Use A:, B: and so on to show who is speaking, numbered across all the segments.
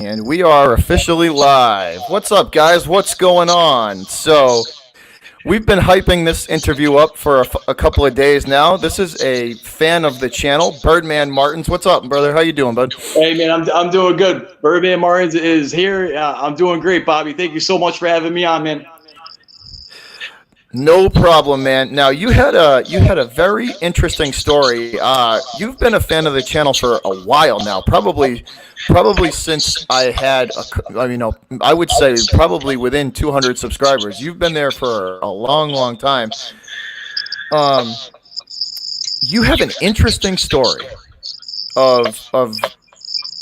A: And we are officially live. What's up, guys? What's going on? We've been hyping this interview up for a couple of days now. This is a fan of the channel, Birdman Martins. What's up, brother? How you doing, bud?
B: Hey man, I'm doing good. Birdman Martins is here. I'm doing great, Bobby. Thank you so much for having me on, man.
A: No problem, man. Now you had a very interesting story. You've been a fan of the channel for a while now, probably since I would say probably within 200 subscribers. You've been there for a long, long time. Um, you have an interesting story of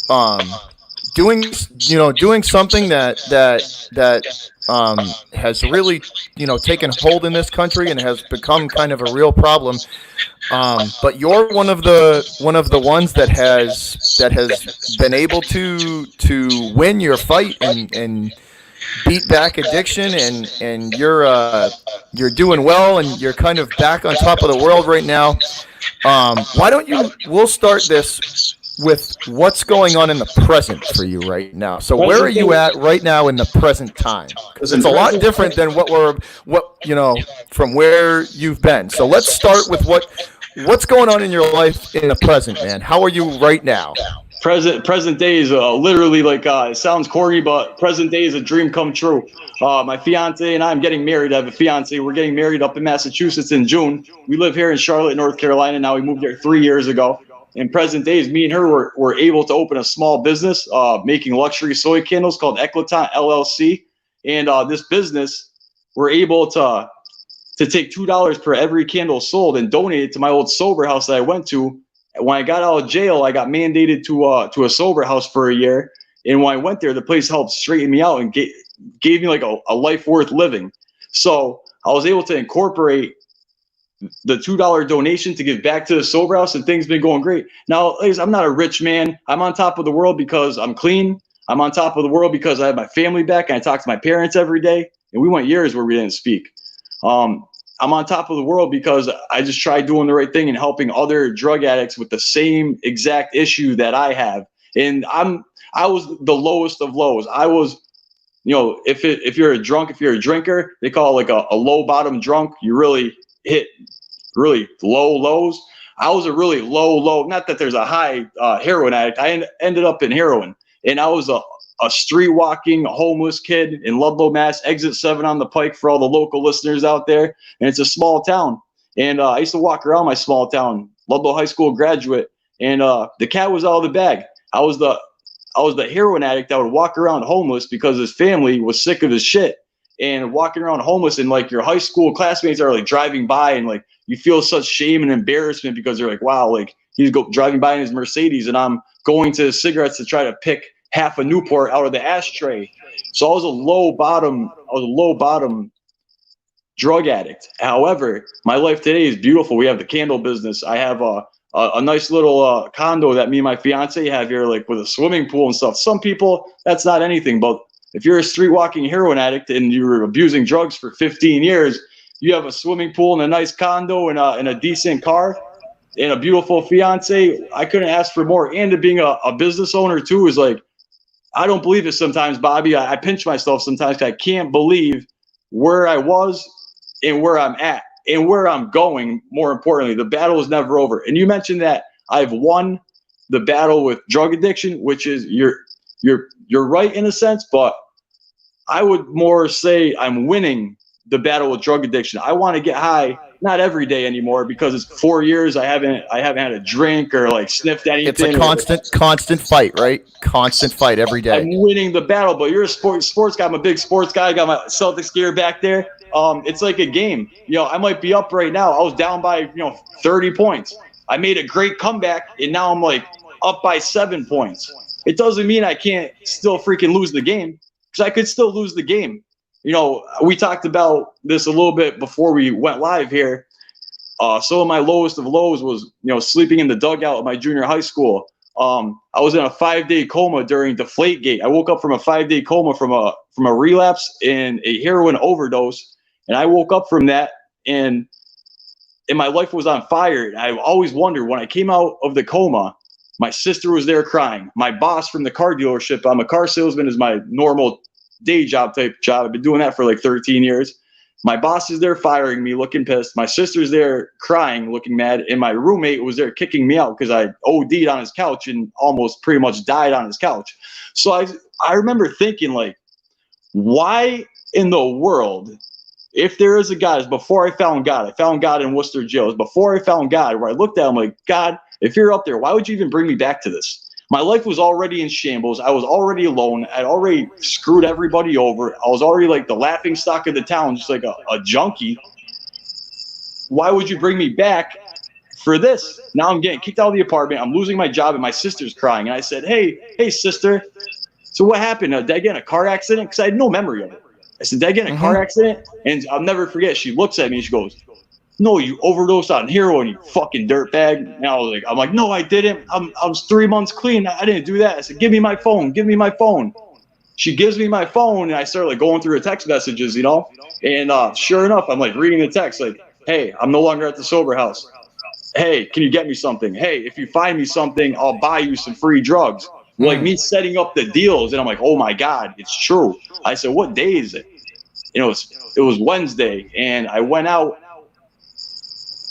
A: um doing doing something that has really taken hold in this country and has become kind of a real problem. But you're one of the ones that has been able to win your fight and beat back addiction, and you're doing well, and you're kind of back on top of the world right now. Why don't you? We'll start this with what's going on in the present for you right now. So where are you at right now in the present time? Because it's a lot different than from where you've been. So let's start with what's going on in your life in the present, man. How are you right now?
B: Present day is literally like it sounds corny, but present day is a dream come true. My fiance and I'm getting married. I have a fiance. We're getting married up in Massachusetts in June. We live here in Charlotte, North Carolina. Now we moved here 3 years ago. In present days, me and her were able to open a small business making luxury soy candles called Eclatant LLC. And this business, we're able to take $2 per every candle sold and donate it to my old sober house that I went to. When I got out of jail, I got mandated to a sober house for a year. And when I went there, the place helped straighten me out and gave me like a life worth living. So I was able to incorporate the $2 donation to give back to the sober house, and things been going great. Now, ladies, I'm not a rich man. I'm on top of the world because I'm clean. I'm on top of the world because I have my family back and I talk to my parents every day. And we went years where we didn't speak. I'm on top of the world because I just tried doing the right thing and helping other drug addicts with the same exact issue that I have. And I was the lowest of lows. I was, if you're a drinker, they call it like a low bottom drunk. You really hit really low lows. I was a really low. Not that there's a high heroin addict. I ended up in heroin, and I was a street walking homeless kid in Ludlow, Mass. Exit 7 on the Pike for all the local listeners out there. And it's a small town. And I used to walk around my small town, Ludlow High School graduate, and the cat was out of the bag. I was the heroin addict that would walk around homeless because his family was sick of his shit. And walking around homeless, and like your high school classmates are like driving by, and like you feel such shame and embarrassment because they're like, wow, like he's driving by in his Mercedes, and I'm going to cigarettes to try to pick half a Newport out of the ashtray. So I was a low bottom drug addict. However, my life today is beautiful. We have the candle business. I have a nice little condo that me and my fiance have here, like with a swimming pool and stuff. Some people, that's not anything, but if you're a street walking heroin addict and you're abusing drugs for 15 years, you have a swimming pool and a nice condo and a decent car and a beautiful fiance. I couldn't ask for more. And to being a business owner too is like, I don't believe it sometimes, Bobby. I pinch myself sometimes because I can't believe where I was and where I'm at and where I'm going. More importantly, the battle is never over. And you mentioned that I've won the battle with drug addiction, which is you're right in a sense, but I would more say I'm winning the battle with drug addiction. I want to get high, not every day anymore, because it's 4 years I haven't had a drink or like sniffed anything.
A: It's a constant fight, right? Constant fight every day.
B: I'm winning the battle, but you're a sports guy. I'm a big sports guy. I got my Celtics gear back there. It's like a game. I might be up right now. I was down by 30 points. I made a great comeback, and now I'm like up by 7 points. It doesn't mean I can't still freaking lose the game, because I could still lose the game. We talked about this a little bit before we went live here. Some of my lowest of lows was, sleeping in the dugout at my junior high school. I was in a 5-day coma during Deflategate. I woke up from a 5-day coma from a relapse and a heroin overdose, and I woke up from that, and my life was on fire. I always wondered, when I came out of the coma, My sister was there crying. My boss from the car dealership, I'm a car salesman, is my normal day job type job. I've been doing that for like 13 years. My boss is there firing me, looking pissed. My sister's there crying, looking mad. And my roommate was there kicking me out because I OD'd on his couch and almost pretty much died on his couch. So I remember thinking, like, why in the world, if there is a God, before I found God in Worcester jail. Before I found God, where I looked at him like, God, if you're up there, why would you even bring me back to this? My life was already in shambles. I was already alone. I'd already screwed everybody over. I was already like the laughing stock of the town, just like a junkie. Why would you bring me back for this? Now I'm getting kicked out of the apartment. I'm losing my job, and my sister's crying. And I said, hey, sister. So what happened? Did I get in a car accident? Because I had no memory of it. I said, did I get in a car accident? And I'll never forget. She looks at me and she goes, no, you overdosed on heroin, you fucking dirtbag. And I'm like, no, I didn't. I was 3 months clean. I didn't do that. I said, give me my phone. Give me my phone. She gives me my phone, and I start like going through her text messages, And sure enough, I'm like reading the text, like, hey, I'm no longer at the sober house. Hey, can you get me something? Hey, if you find me something, I'll buy you some free drugs. Like me setting up the deals, and I'm like, oh my God, it's true. I said, what day is it? It was Wednesday, and I went out.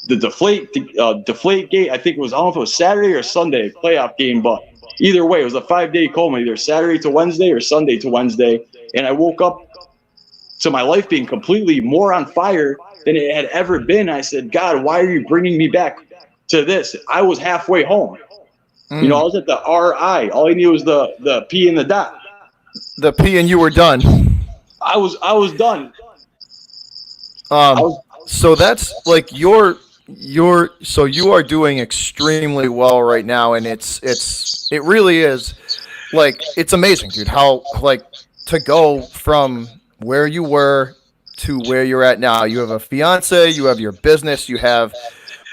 B: The deflate gate, I think it was, I don't know if it was Saturday or Sunday playoff game, but either way, it was a 5-day coma, either Saturday to Wednesday or Sunday to Wednesday. And I woke up to my life being completely more on fire than it had ever been. I said, God, why are you bringing me back to this? I was halfway home. I was at the RI. All I knew was the P and the dot.
A: The P and you were done.
B: I was done.
A: So that's like so you are doing extremely well right now, and it really is, like, it's amazing, dude, how, like, to go from where you were to where you're at now. You have a fiance, you have your business, you have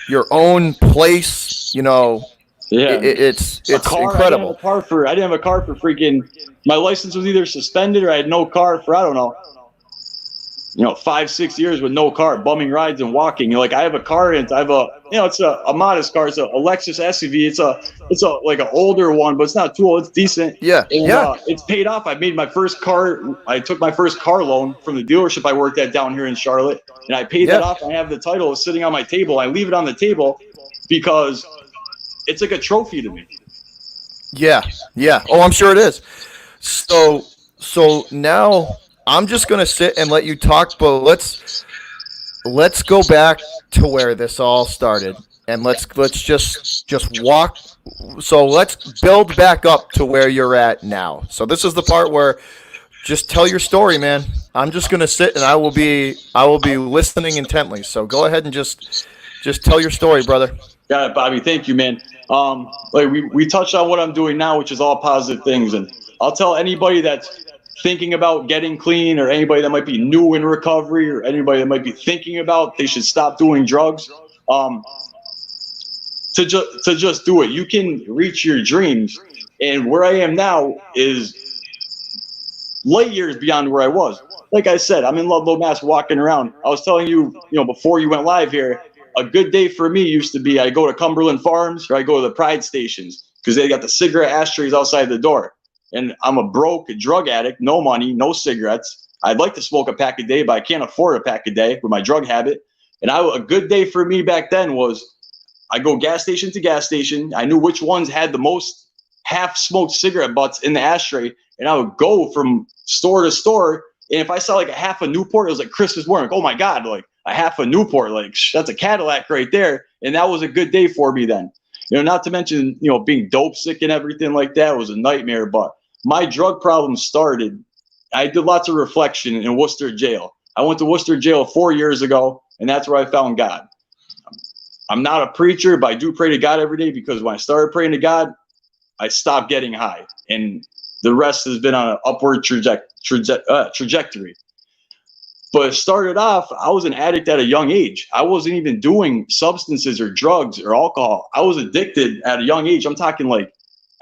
A: your own place,
B: Yeah.
A: It's incredible.
B: I didn't have a car for freaking, my license was either suspended or I had no car for, I don't know, 5-6 years with no car, bumming rides and walking. I have a car, and I have it's a modest car. It's a Lexus SUV. It's a like an older one, but it's not too old. It's decent.
A: Yeah.
B: And, it's paid off. I made my first car. I took my first car loan from the dealership I worked at down here in Charlotte, and I paid that off. I have the title sitting on my table. I leave it on the table because it's like a trophy to me.
A: Yeah. Oh, I'm sure it is. So now I'm just gonna sit and let you talk, but let's go back to where this all started, and let's just walk. So let's build back up to where you're at now. So this is the part where just tell your story, man. I'm just gonna sit and I will be listening intently. So go ahead and just tell your story, brother.
B: Got it, Bobby. Thank you, man. Like we touched on what I'm doing now, which is all positive things, and I'll tell anybody that's thinking about getting clean, or anybody that might be new in recovery, or anybody that might be thinking about they should stop doing drugs, to just do it. You can reach your dreams, and where I am now is light years beyond where I was. Like I said, I'm in Ludlow, Mass, walking around. I was telling you, before you went live here, a good day for me used to be I go to Cumberland Farms or I go to the Pride stations because they got the cigarette ashtrays outside the door. And I'm a broke drug addict, no money, no cigarettes. I'd like to smoke a pack a day, but I can't afford a pack a day with my drug habit. And a good day for me back then was I go gas station to gas station. I knew which ones had the most half-smoked cigarette butts in the ashtray, and I would go from store to store. And if I saw like a half a Newport, it was like Christmas morning. Like, oh my God, like a half a Newport, like that's a Cadillac right there. And that was a good day for me then. Not to mention, being dope sick and everything like that was a nightmare. But my drug problem started, I did lots of reflection in Worcester jail. I went to Worcester jail 4 years ago, and that's where I found God. I'm not a preacher, but I do pray to God every day, because when I started praying to God, I stopped getting high, and the rest has been on an upward trajectory. But it started off, I was an addict at a young age. I wasn't even doing substances or drugs or alcohol. I was addicted at a young age. I'm talking like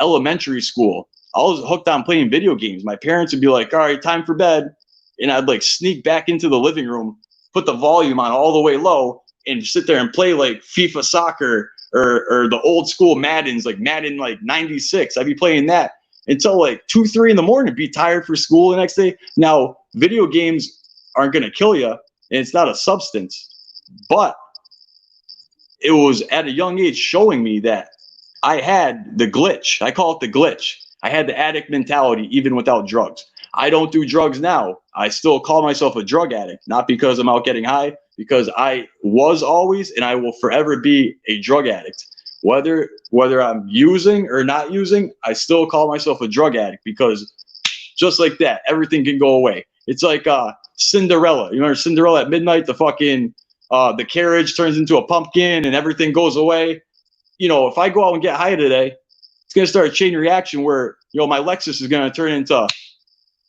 B: elementary school. I was hooked on playing video games. My parents would be like, all right, time for bed. And I'd like sneak back into the living room, put the volume on all the way low, and sit there and play like FIFA soccer or the old school Maddens, like Madden like 96. I'd be playing that until like 2, 3 in the morning, be tired for school the next day. Now, video games aren't going to kill you, and it's not a substance, but it was at a young age showing me that I had the glitch. I call it the glitch. I had the addict mentality even without drugs. I don't do drugs now. I still call myself a drug addict, not because I'm out getting high, because I was always and I will forever be a drug addict. Whether I'm using or not using, I still call myself a drug addict, because just like that, everything can go away. It's like Cinderella. You remember Cinderella at midnight? The fucking the carriage turns into a pumpkin and everything goes away. You know, if I go out and get high today, it's gonna start a chain reaction where, you know, my Lexus is gonna turn into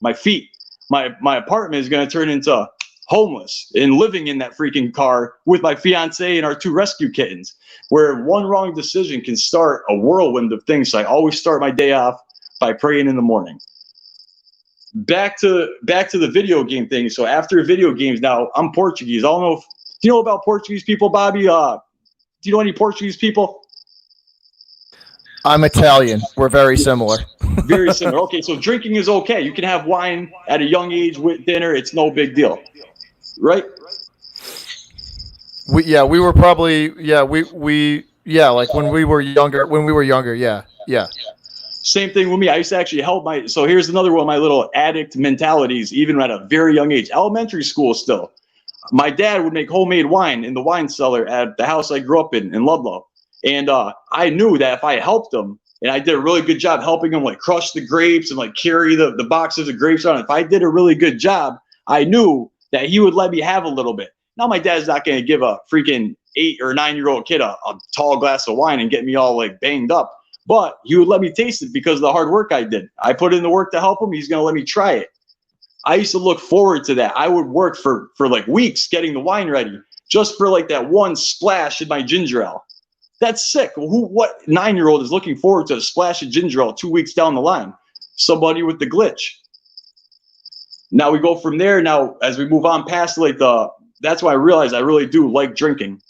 B: my feet. My apartment is gonna turn into homeless and living in that freaking car with my fiance and our 2 rescue kittens, where one wrong decision can start a whirlwind of things. So I always start my day off by praying in the morning. Back to the video game thing. So after video games, now I'm Portuguese. I don't know if, do you know about Portuguese people, Bobby? Do you know any Portuguese people?
A: I'm Italian. We're very similar.
B: Very similar. Okay, so drinking is okay. You can have wine at a young age with dinner. It's no big deal, right?
A: We were probably like when we were younger. Yeah.
B: Same thing with me. I used to actually help so here's another one of my little addict mentalities, even at a very young age. Elementary school still. My dad would make homemade wine in the wine cellar at the house I grew up in Ludlow. And I knew that if I helped him, and I did a really good job helping him like crush the grapes and like carry the boxes of grapes on, if I did a really good job, I knew that he would let me have a little bit. Now my dad's not going to give a freaking 8 or 9-year-old kid a tall glass of wine and get me all like banged up. But he would let me taste it because of the hard work I did. I put in the work to help him. He's going to let me try it. I used to look forward to that. I would work for like weeks getting the wine ready just for like that one splash in my ginger ale. That's sick. What 9-year-old is looking forward to a splash of ginger ale 2 weeks down the line? Somebody with the glitch. Now we go from there. Now, as we move on past like that's why I realized I really do like drinking.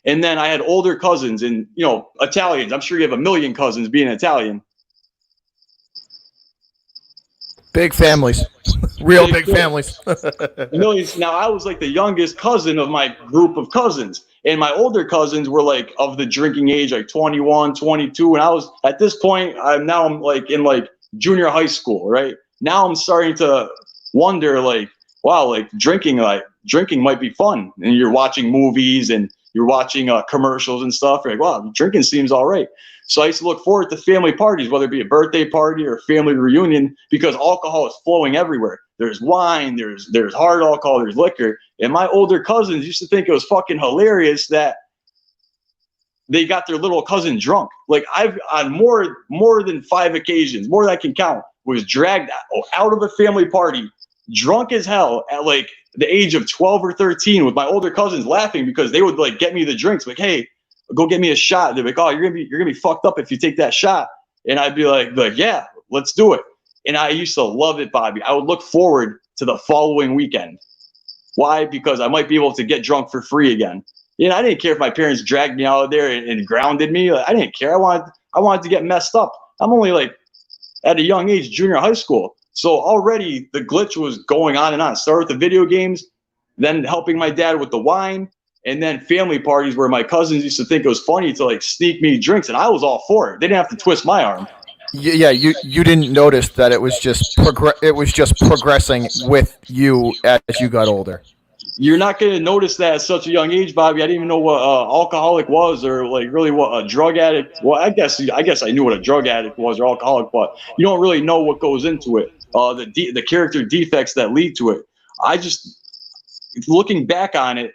B: And then I had older cousins and, you know, Italians. I'm sure you have a million cousins being Italian.
A: Big families. Real big families.
B: Millions. Now, I was like the youngest cousin of my group of cousins. And my older cousins were like of the drinking age, like 21, 22. And I was, at this point, I'm like in like junior high school, right? Now I'm starting to wonder like, wow, like drinking might be fun. And you're watching movies and you're watching commercials and stuff. You're like, wow, drinking seems all right. So I used to look forward to family parties, whether it be a birthday party or a family reunion, because alcohol is flowing everywhere. There's wine, there's hard alcohol, there's liquor. And my older cousins used to think it was fucking hilarious that they got their little cousin drunk. Like I've on more than 5 occasions, more than I can count, was dragged out of a family party, drunk as hell at like the age of 12 or 13 with my older cousins laughing because they would like get me the drinks. Like, hey, go get me a shot. They're like, oh, you're gonna be fucked up if you take that shot. And I'd be like, yeah, let's do it. And I used to love it, Bobby. I would look forward to the following weekend. Why? Because I might be able to get drunk for free again. You know, I didn't care if my parents dragged me out of there and grounded me. I didn't care. I wanted to get messed up. I'm only like at a young age, junior high school. So already the glitch was going on and on. Started with the video games, then helping my dad with the wine, and then family parties where my cousins used to think it was funny to like sneak me drinks, and I was all for it. They didn't have to twist my arm.
A: Yeah, you didn't notice that it was just progressing with you as you got older.
B: You're not going to notice that at such a young age, Bobby. I didn't even know what alcoholic was, or like really what a drug addict. Well, I guess I knew what a drug addict was or alcoholic, but you don't really know what goes into it. The character defects that lead to it. I just, looking back on it,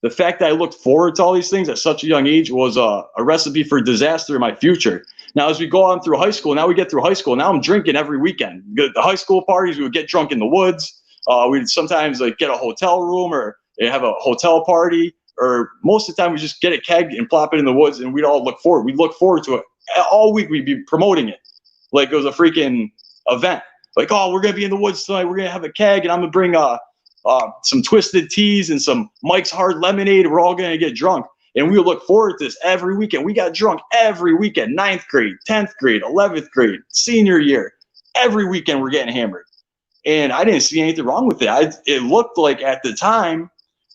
B: the fact that I looked forward to all these things at such a young age was a recipe for disaster in my future. Now, as we go on through high school, now I'm drinking every weekend. The high school parties, we would get drunk in the woods. We'd sometimes like get a hotel room or have a hotel party, or most of the time we just get a keg and plop it in the woods, and we'd all look forward. We'd look forward to it all week. We'd be promoting it like it was a freaking event. Like, oh, we're gonna be in the woods tonight. We're gonna have a keg, and I'm gonna bring some twisted teas and some Mike's Hard Lemonade. We're all gonna get drunk. And we would look forward to this every weekend. We got drunk every weekend, 9th grade, 10th grade, 11th grade, senior year. Every weekend we're getting hammered. And I didn't see anything wrong with it. It looked like at the time,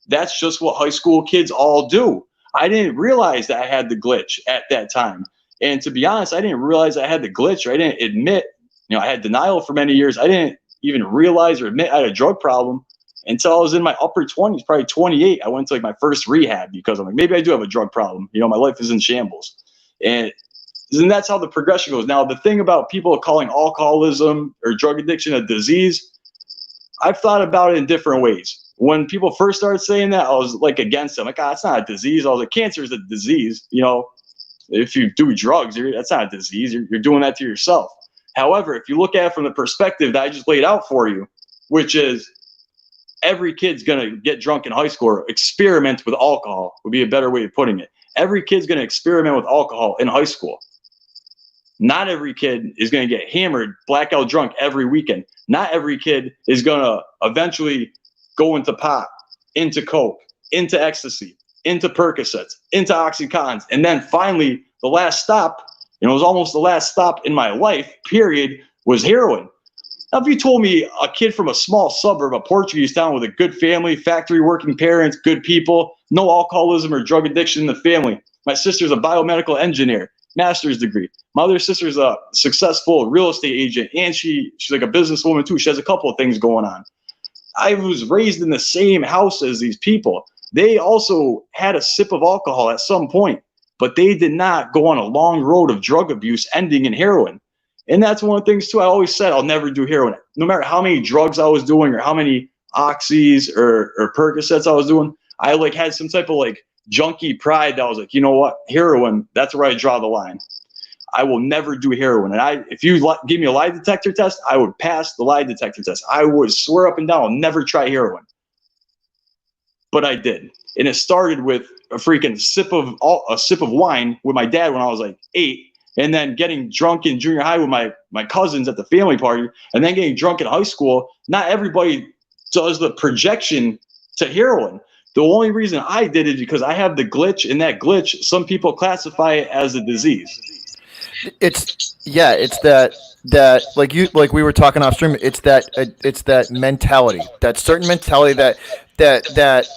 B: that's just what high school kids all do. I didn't realize that I had the glitch at that time. And to be honest, I didn't realize I had the glitch, or I didn't admit, I had denial for many years. I didn't even realize or admit I had a drug problem until I was in my upper 20s, probably 28. I went to like my first rehab because I'm like, maybe I do have a drug problem. My life is in shambles. And that's how the progression goes. Now, the thing about people calling alcoholism or drug addiction a disease, I've thought about it in different ways. When people first started saying that, I was like against them. Like, it's not a disease. I was like, cancer is a disease. If you do drugs, that's not a disease. You're doing that to yourself. However, if you look at it from the perspective that I just laid out for you, which is every kid's going to get drunk in high school or experiment with alcohol, would be a better way of putting it. Every kid's going to experiment with alcohol in high school. Not every kid is going to get hammered, blackout drunk every weekend. Not every kid is going to eventually go into pot, into coke, into ecstasy, into Percocets, into Oxycontins. And then finally, the last stop, it was almost the last stop in my life, period, was heroin. Now, if you told me a kid from a small suburb, a Portuguese town with a good family, factory working parents, good people, no alcoholism or drug addiction in the family. My sister's a biomedical engineer, master's degree. My other sister's a successful real estate agent, and she's like a businesswoman too. She has a couple of things going on. I was raised in the same house as these people. They also had a sip of alcohol at some point, but they did not go on a long road of drug abuse ending in heroin. And that's one of the things too. I always said I'll never do heroin. No matter how many drugs I was doing or how many oxys or Percocets I was doing, I had some type of junkie pride that was like, you know what, heroin, that's where I draw the line. I will never do heroin. And if you give me a lie detector test, I would pass the lie detector test. I would swear up and down I'll never try heroin. But I did. And it started with a freaking sip of wine with my dad when I was 8, and then getting drunk in junior high with my cousins at the family party, and then getting drunk in high school. Not everybody does the projection to heroin. The only reason I did it is because I have the glitch, and that glitch, some people classify it as a disease.
A: It's that like we were talking off stream. It's that mentality, that certain mentality that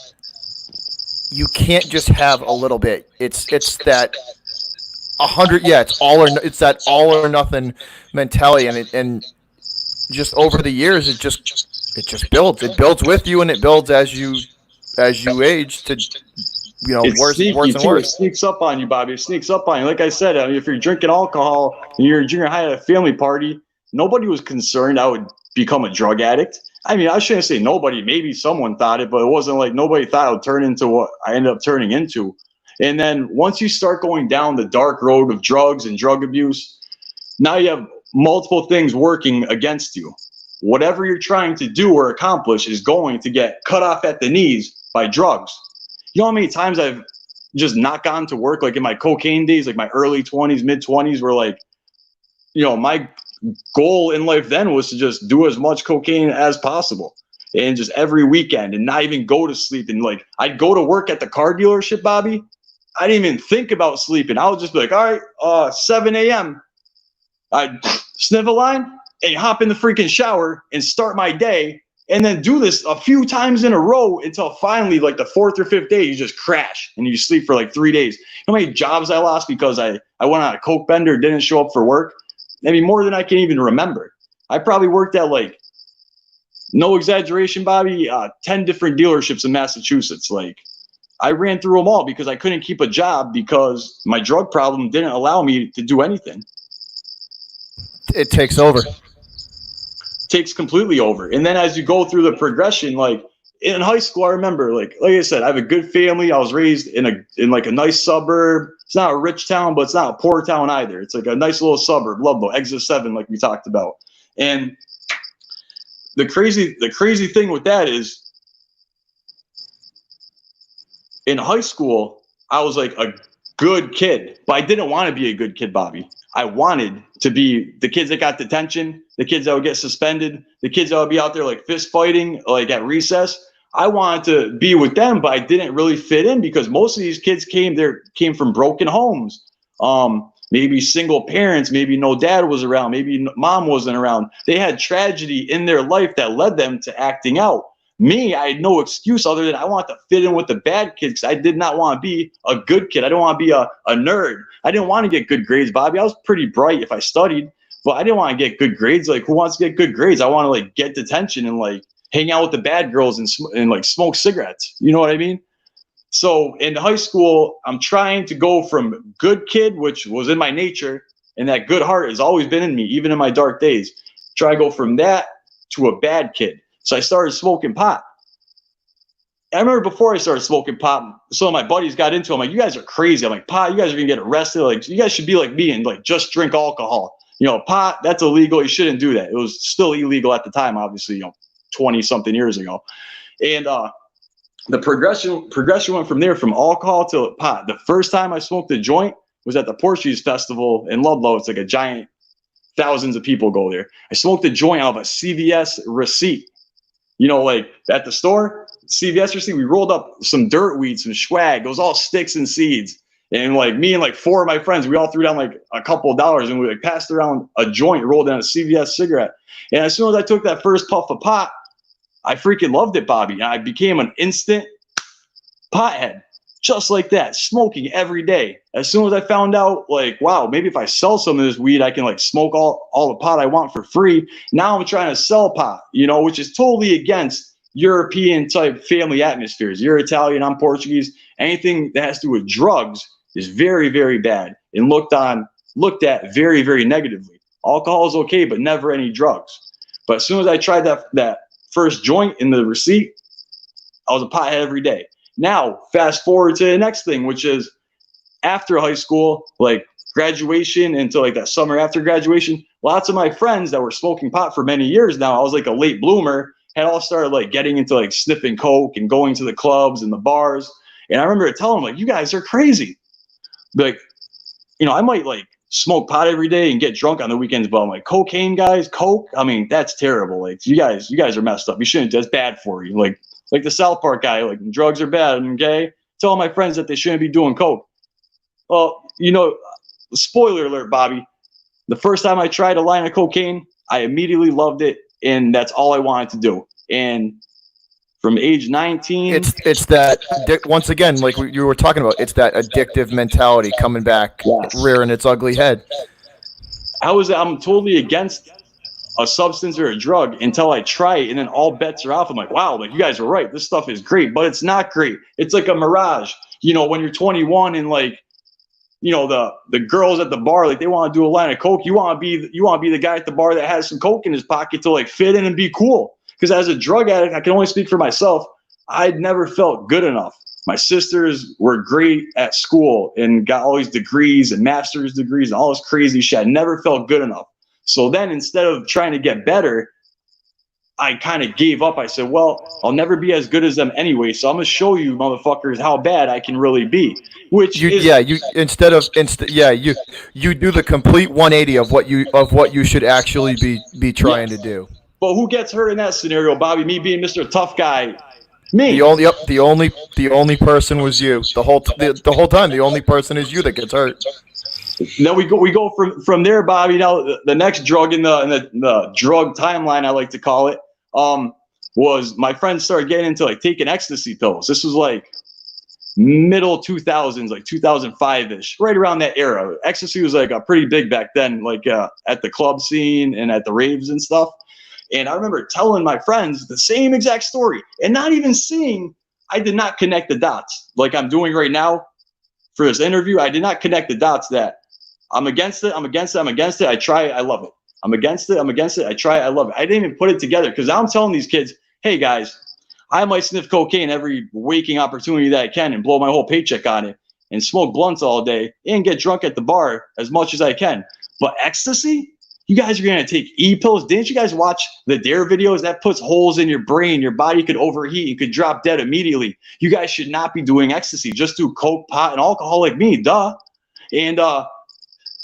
A: you can't just have a little bit. It's that 100. Yeah, it's that all or nothing mentality, and just over the years, it just builds. It builds with you, and it builds as you age to worse and worse.
B: It sneaks up on you, Bobby. It sneaks up on you. Like I said, if you're drinking alcohol and you're in junior high at a family party, nobody was concerned I would become a drug addict. I mean, I shouldn't say nobody. Maybe someone thought it, but it wasn't like nobody thought I would turn into what I ended up turning into. And then once you start going down the dark road of drugs and drug abuse, now you have multiple things working against you. Whatever you're trying to do or accomplish is going to get cut off at the knees by drugs. You know how many times I've just not gone to work, in my cocaine days, my early 20s, mid 20s, where my goal in life then was to just do as much cocaine as possible, and just every weekend, and not even go to sleep. And I'd go to work at the car dealership, Bobby. I didn't even think about sleeping. I would just be like, all right, 7 a.m. I'd sniff a line and hop in the freaking shower and start my day. And then do this a few times in a row until finally, the 4th or 5th day, you just crash and you sleep for 3 days. You know how many jobs I lost because I went on a coke bender, didn't show up for work? I mean, more than I can even remember. I probably worked at, no exaggeration, Bobby, 10 different dealerships in Massachusetts. I ran through them all because I couldn't keep a job because my drug problem didn't allow me to do anything.
A: It takes over.
B: Takes completely over. And then as you go through the progression, in high school, I remember, like I said, I have a good family. I was raised in a nice suburb. It's not a rich town, but it's not a poor town either. It's a nice little suburb, Ludlow, exit 7, like we talked about. And the crazy thing with that is, in high school, I was a good kid, but I didn't want to be a good kid, Bobby. I wanted to be the kids that got detention, the kids that would get suspended, the kids that would be out there fist fighting at recess. I wanted to be with them, but I didn't really fit in because most of these kids came from broken homes. Maybe single parents, maybe no dad was around, maybe mom wasn't around. They had tragedy in their life that led them to acting out. Me, I had no excuse other than I want to fit in with the bad kids. I did not want to be a good kid. I don't want to be a nerd. I didn't want to get good grades, Bobby. I was pretty bright if I studied, but I didn't want to get good grades. Like, who wants to get good grades? I want to like get detention and like hang out with the bad girls and like smoke cigarettes. You know what I mean? So in high school, I'm trying to go from good kid, which was in my nature, and that good heart has always been in me, even in my dark days. Try to go from that to a bad kid. So I started smoking pot. I remember before I started smoking pot, some of my buddies got into it. I'm like, you guys are crazy. I'm like, pot, you guys are gonna get arrested. Like, you guys should be like me and like just drink alcohol. You know, pot, that's illegal. You shouldn't do that. It was still illegal at the time, obviously, 20 something years ago. And the progression went from there, from alcohol to pot. The first time I smoked a joint was at the Portuguese Festival in Ludlow. It's like a giant, thousands of people go there. I smoked a joint out of a CVS receipt. Like at the store, CVS receipt, we rolled up some dirt weed, some swag. It was all sticks and seeds. And like me and like four of my friends, we all threw down like a couple of dollars and we like passed around a joint, rolled down a CVS cigarette. And as soon as I took that first puff of pot, I freaking loved it, Bobby. I became an instant pothead, just like that, smoking every day. As soon as I found out, like, wow, maybe if I sell some of this weed, I can like smoke all the pot I want for free. Now I'm trying to sell pot, which is totally against European type family atmospheres. You're Italian, I'm Portuguese. Anything that has to do with drugs is very, very bad and looked at very, very negatively. Alcohol is okay, but never any drugs. But as soon as I tried that first joint in the receipt, I was a pothead every day. Now, fast forward to the next thing, which is after high school, like graduation into like that summer after graduation, lots of my friends that were smoking pot for many years now, I was like a late bloomer, had all started like getting into like sniffing coke and going to the clubs and the bars. And I remember telling them, like, you guys are crazy. Like, I might like smoke pot every day and get drunk on the weekends, but I'm like, cocaine, guys, coke, I mean, that's terrible. Like, you guys are messed up. You shouldn't. That's bad for you. Like the South Park guy, like, drugs are bad. Okay, tell my friends that they shouldn't be doing coke. Well, spoiler alert, Bobby. The first time I tried a line of cocaine, I immediately loved it, and that's all I wanted to do. And from age 19,
A: it's that once again, like you were talking about, it's that addictive mentality coming back, yes, rearing its ugly head.
B: I'm totally against a substance or a drug until I try it, and then all bets are off. I'm like, wow, like, you guys were right. This stuff is great, but it's not great. It's like a mirage. When you're 21 and like, the girls at the bar, like, they want to do a line of coke. You want to be the guy at the bar that has some coke in his pocket to like fit in and be cool. Because as a drug addict, I can only speak for myself. I'd never felt good enough. My sisters were great at school and got all these degrees and master's degrees and all this crazy shit. I never felt good enough. So then instead of trying to get better, I kind of gave up. I said, well, I'll never be as good as them anyway. So I'm going to show you motherfuckers how bad I can really be. You do
A: the complete 180 of what you should actually be trying to do.
B: But who gets hurt in that scenario, Bobby? Me being Mr. Tough Guy. Me.
A: The only person was you. The whole time, the only person is you that gets hurt.
B: Then we go from there, Bobby. Now the next drug in the drug timeline, I like to call it, was my friends started getting into like taking ecstasy pills. This was like middle 2000s, like 2005-ish, right around that era. Ecstasy was like pretty big back then, like at the club scene and at the raves and stuff. And I remember telling my friends the same exact story and not even seeing, I did not connect the dots like I'm doing right now for this interview. I did not connect the dots that I'm against it, I'm against it, I'm against it, I try it, I love it. I'm against it, I try it, I love it. I didn't even put it together because I'm telling these kids, hey guys, I might sniff cocaine every waking opportunity that I can and blow my whole paycheck on it and smoke blunts all day and get drunk at the bar as much as I can. But ecstasy? You guys are going to take E-pills? Didn't you guys watch the DARE videos? That puts holes in your brain. Your body could overheat. You could drop dead immediately. You guys should not be doing ecstasy. Just do coke, pot, and alcohol like me. Duh. And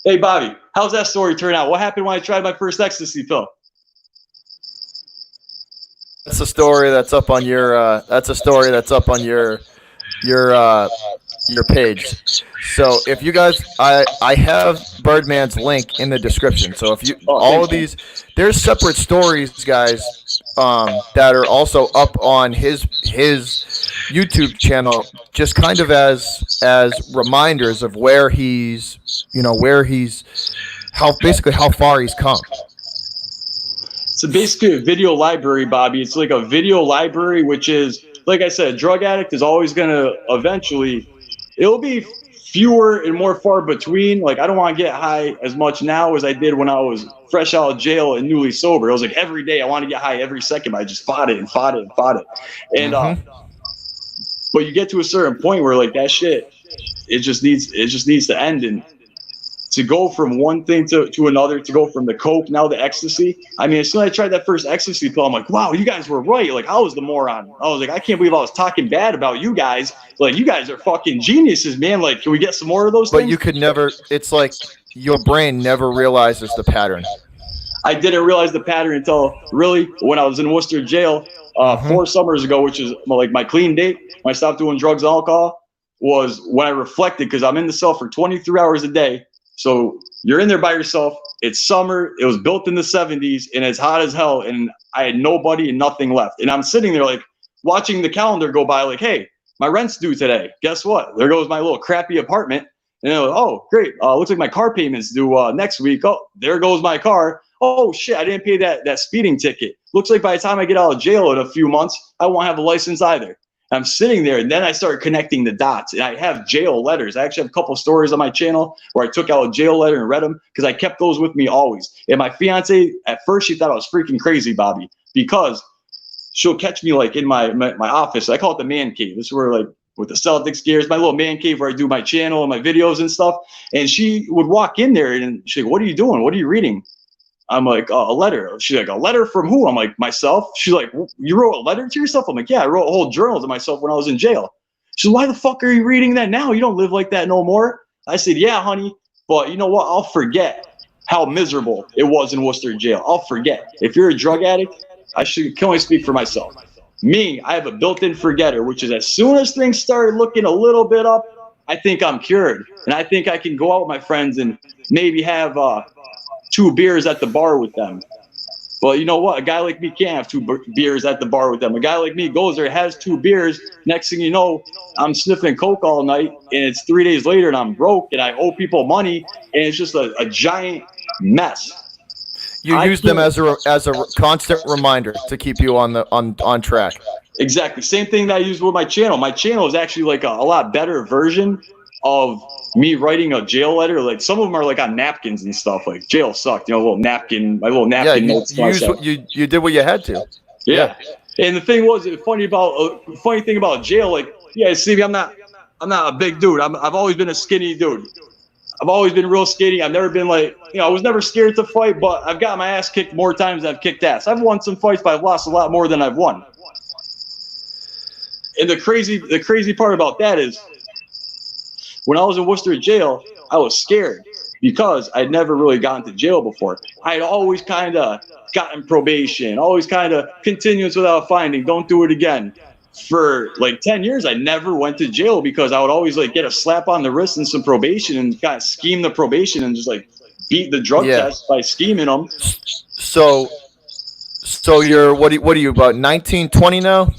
B: hey, Bobby, how's that story turn out? What happened when I tried my first ecstasy pill?
A: a story that's up on your. That's a story that's up on your your page. So if you guys, I have Birdman's link in the description. So if you
B: Oh,
A: all
B: thanks,
A: of
B: man.
A: these, there's separate stories, guys, that are also up on his YouTube channel, just kind of as reminders of where he's, where he's, how basically how far he's come.
B: It's basically a video library, Bobby. It's like a video library, which is, like I said, a drug addict is always going to eventually, it'll be fewer and more far between. Like, I don't want to get high as much now as I did when I was fresh out of jail and newly sober. It was like every day I want to get high every second, but I just fought it and fought it and fought it. And, but you get to a certain point where like that shit, it just needs to end. And to go from one thing to another, to go from the coke, now the ecstasy. I mean, as soon as I tried that first ecstasy pill, I'm like, wow, you guys were right. Like, I was the moron. I was like, I can't believe I was talking bad about you guys. Like, you guys are fucking geniuses, man. Like, can we get some more of those
A: But
B: things?
A: you could never. It's like your brain never realizes the pattern.
B: I didn't realize the pattern until really when I was in Worcester jail 4 summers ago, which is like my clean date when I stopped doing drugs and alcohol, was when I reflected, because I'm in the cell for 23 hours a day. So you're in there by yourself. It's summer. It was built in the 70s and it's hot as hell. And I had nobody and nothing left. And I'm sitting there like watching the calendar go by like, hey, my rent's due today. Guess what? There goes my little crappy apartment. And then, oh, great. Looks like my car payment's due next week. Oh, there goes my car. Oh, shit, I didn't pay that speeding ticket. Looks like by the time I get out of jail in a few months, I won't have a license either. I'm sitting there, and then I started connecting the dots. And I have jail letters. I actually have a couple stories on my channel where I took out a jail letter and read them because I kept those with me always. And my fiance, at first, she thought I was freaking crazy, Bobby, because she'll catch me like in my office. I call it the man cave. This is where like with the Celtics gears, my little man cave where I do my channel and my videos and stuff. And she would walk in there and she's like, "What are you doing? What are you reading?" I'm like, a letter. She's like, a letter from who? I'm like, myself. She's like, you wrote a letter to yourself? I'm like, yeah, I wrote a whole journal to myself when I was in jail. She's like, why the fuck are you reading that now? You don't live like that no more. I said, yeah, honey, but you know what? I'll forget how miserable it was in Worcester jail. I'll forget. If you're a drug addict, can only speak for myself. Me, I have a built-in forgetter, which is as soon as things start looking a little bit up, I think I'm cured. And I think I can go out with my friends and maybe have 2 beers at the bar with them. But you know what? A guy like me can't have 2 beers at the bar with them. A guy like me goes there, has 2 beers. Next thing you know, I'm sniffing coke all night, and it's 3 days later, and I'm broke, and I owe people money, and it's just a giant mess.
A: You use them as a constant reminder to keep you on track.
B: Exactly. Same thing that I use with my channel. My channel is actually like a lot better version of me writing a jail letter. Like some of them are like on napkins and stuff. Like jail sucked, you know, my little napkin notes.
A: You did what you had to.
B: Yeah. And the thing was, funny thing about jail, like, yeah, Stevie, I'm not a big dude. I've always been a skinny dude. I've always been real skinny. I've never been like, I was never scared to fight, but I've got my ass kicked more times than I've kicked ass. I've won some fights, but I've lost a lot more than I've won. And the crazy part about that is, when I was in Worcester jail, I was scared because I'd never really gotten to jail before. I'd always kind of gotten probation, always kind of continuance without finding, don't do it again. For like 10 years, I never went to jail because I would always like get a slap on the wrist and some probation and kind of scheme the probation and just like beat the drug test by scheming them.
A: So you're, what are you, about 19, 20 now?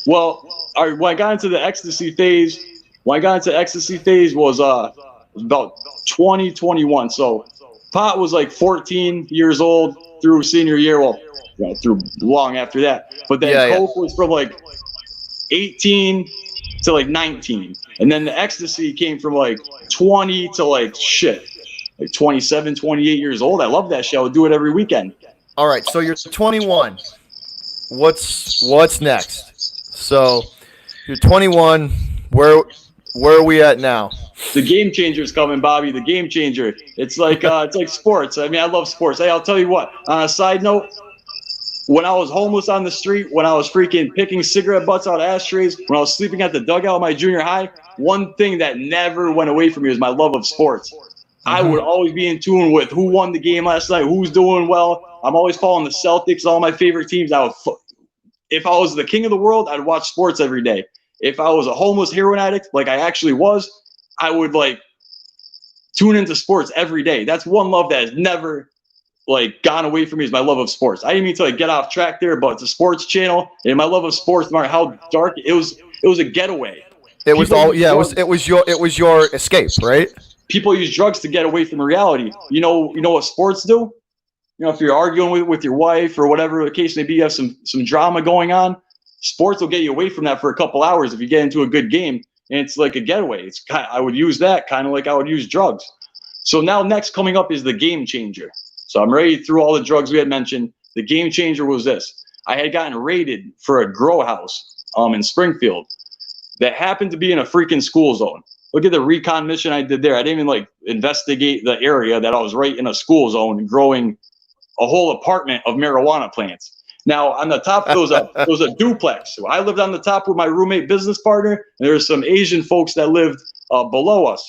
B: Well, when I got into the ecstasy phase, was about 2021. So pot was like 14 years old through senior year. Well, through long after that. But then coke was from like 18 to like 19. And then the ecstasy came from like 20 to like 27, 28 years old. I love that shit. I would do it every weekend.
A: All right. So you're 21. What's next? So you're 21. Where are we at now?
B: The game changer's coming, Bobby. The game changer. It's like sports. I mean, I love sports. Hey, I'll tell you what. On a side note, when I was homeless on the street, when I was freaking picking cigarette butts out of ashtrays, when I was sleeping at the dugout of my junior high, one thing that never went away from me was my love of sports. I would always be in tune with who won the game last night, who's doing well. I'm always following the Celtics, all my favorite teams. If I was the king of the world, I'd watch sports every day. If I was a homeless heroin addict, like I actually was, I would like tune into sports every day. That's one love that has never like gone away from me, is my love of sports. I didn't mean to like get off track there, but it's a sports channel, and my love of sports, no matter how dark it was a getaway.
A: It was it was your escape, right?
B: People use drugs to get away from reality. You know what sports do? You know, if you're arguing with your wife or whatever the case may be, you have some drama going on, sports will get you away from that for a couple hours if you get into a good game, and it's like a getaway. I would use that kind of like I would use drugs. So now next coming up is the game changer. So I'm ready through all the drugs we had mentioned. The game changer was this. I had gotten raided for a grow house in Springfield that happened to be in a freaking school zone. Look at the recon mission I did there. I didn't even like investigate the area that I was right in a school zone growing a whole apartment of marijuana plants. Now on the top, there was a duplex. So I lived on the top with my roommate business partner, and there were some Asian folks that lived below us.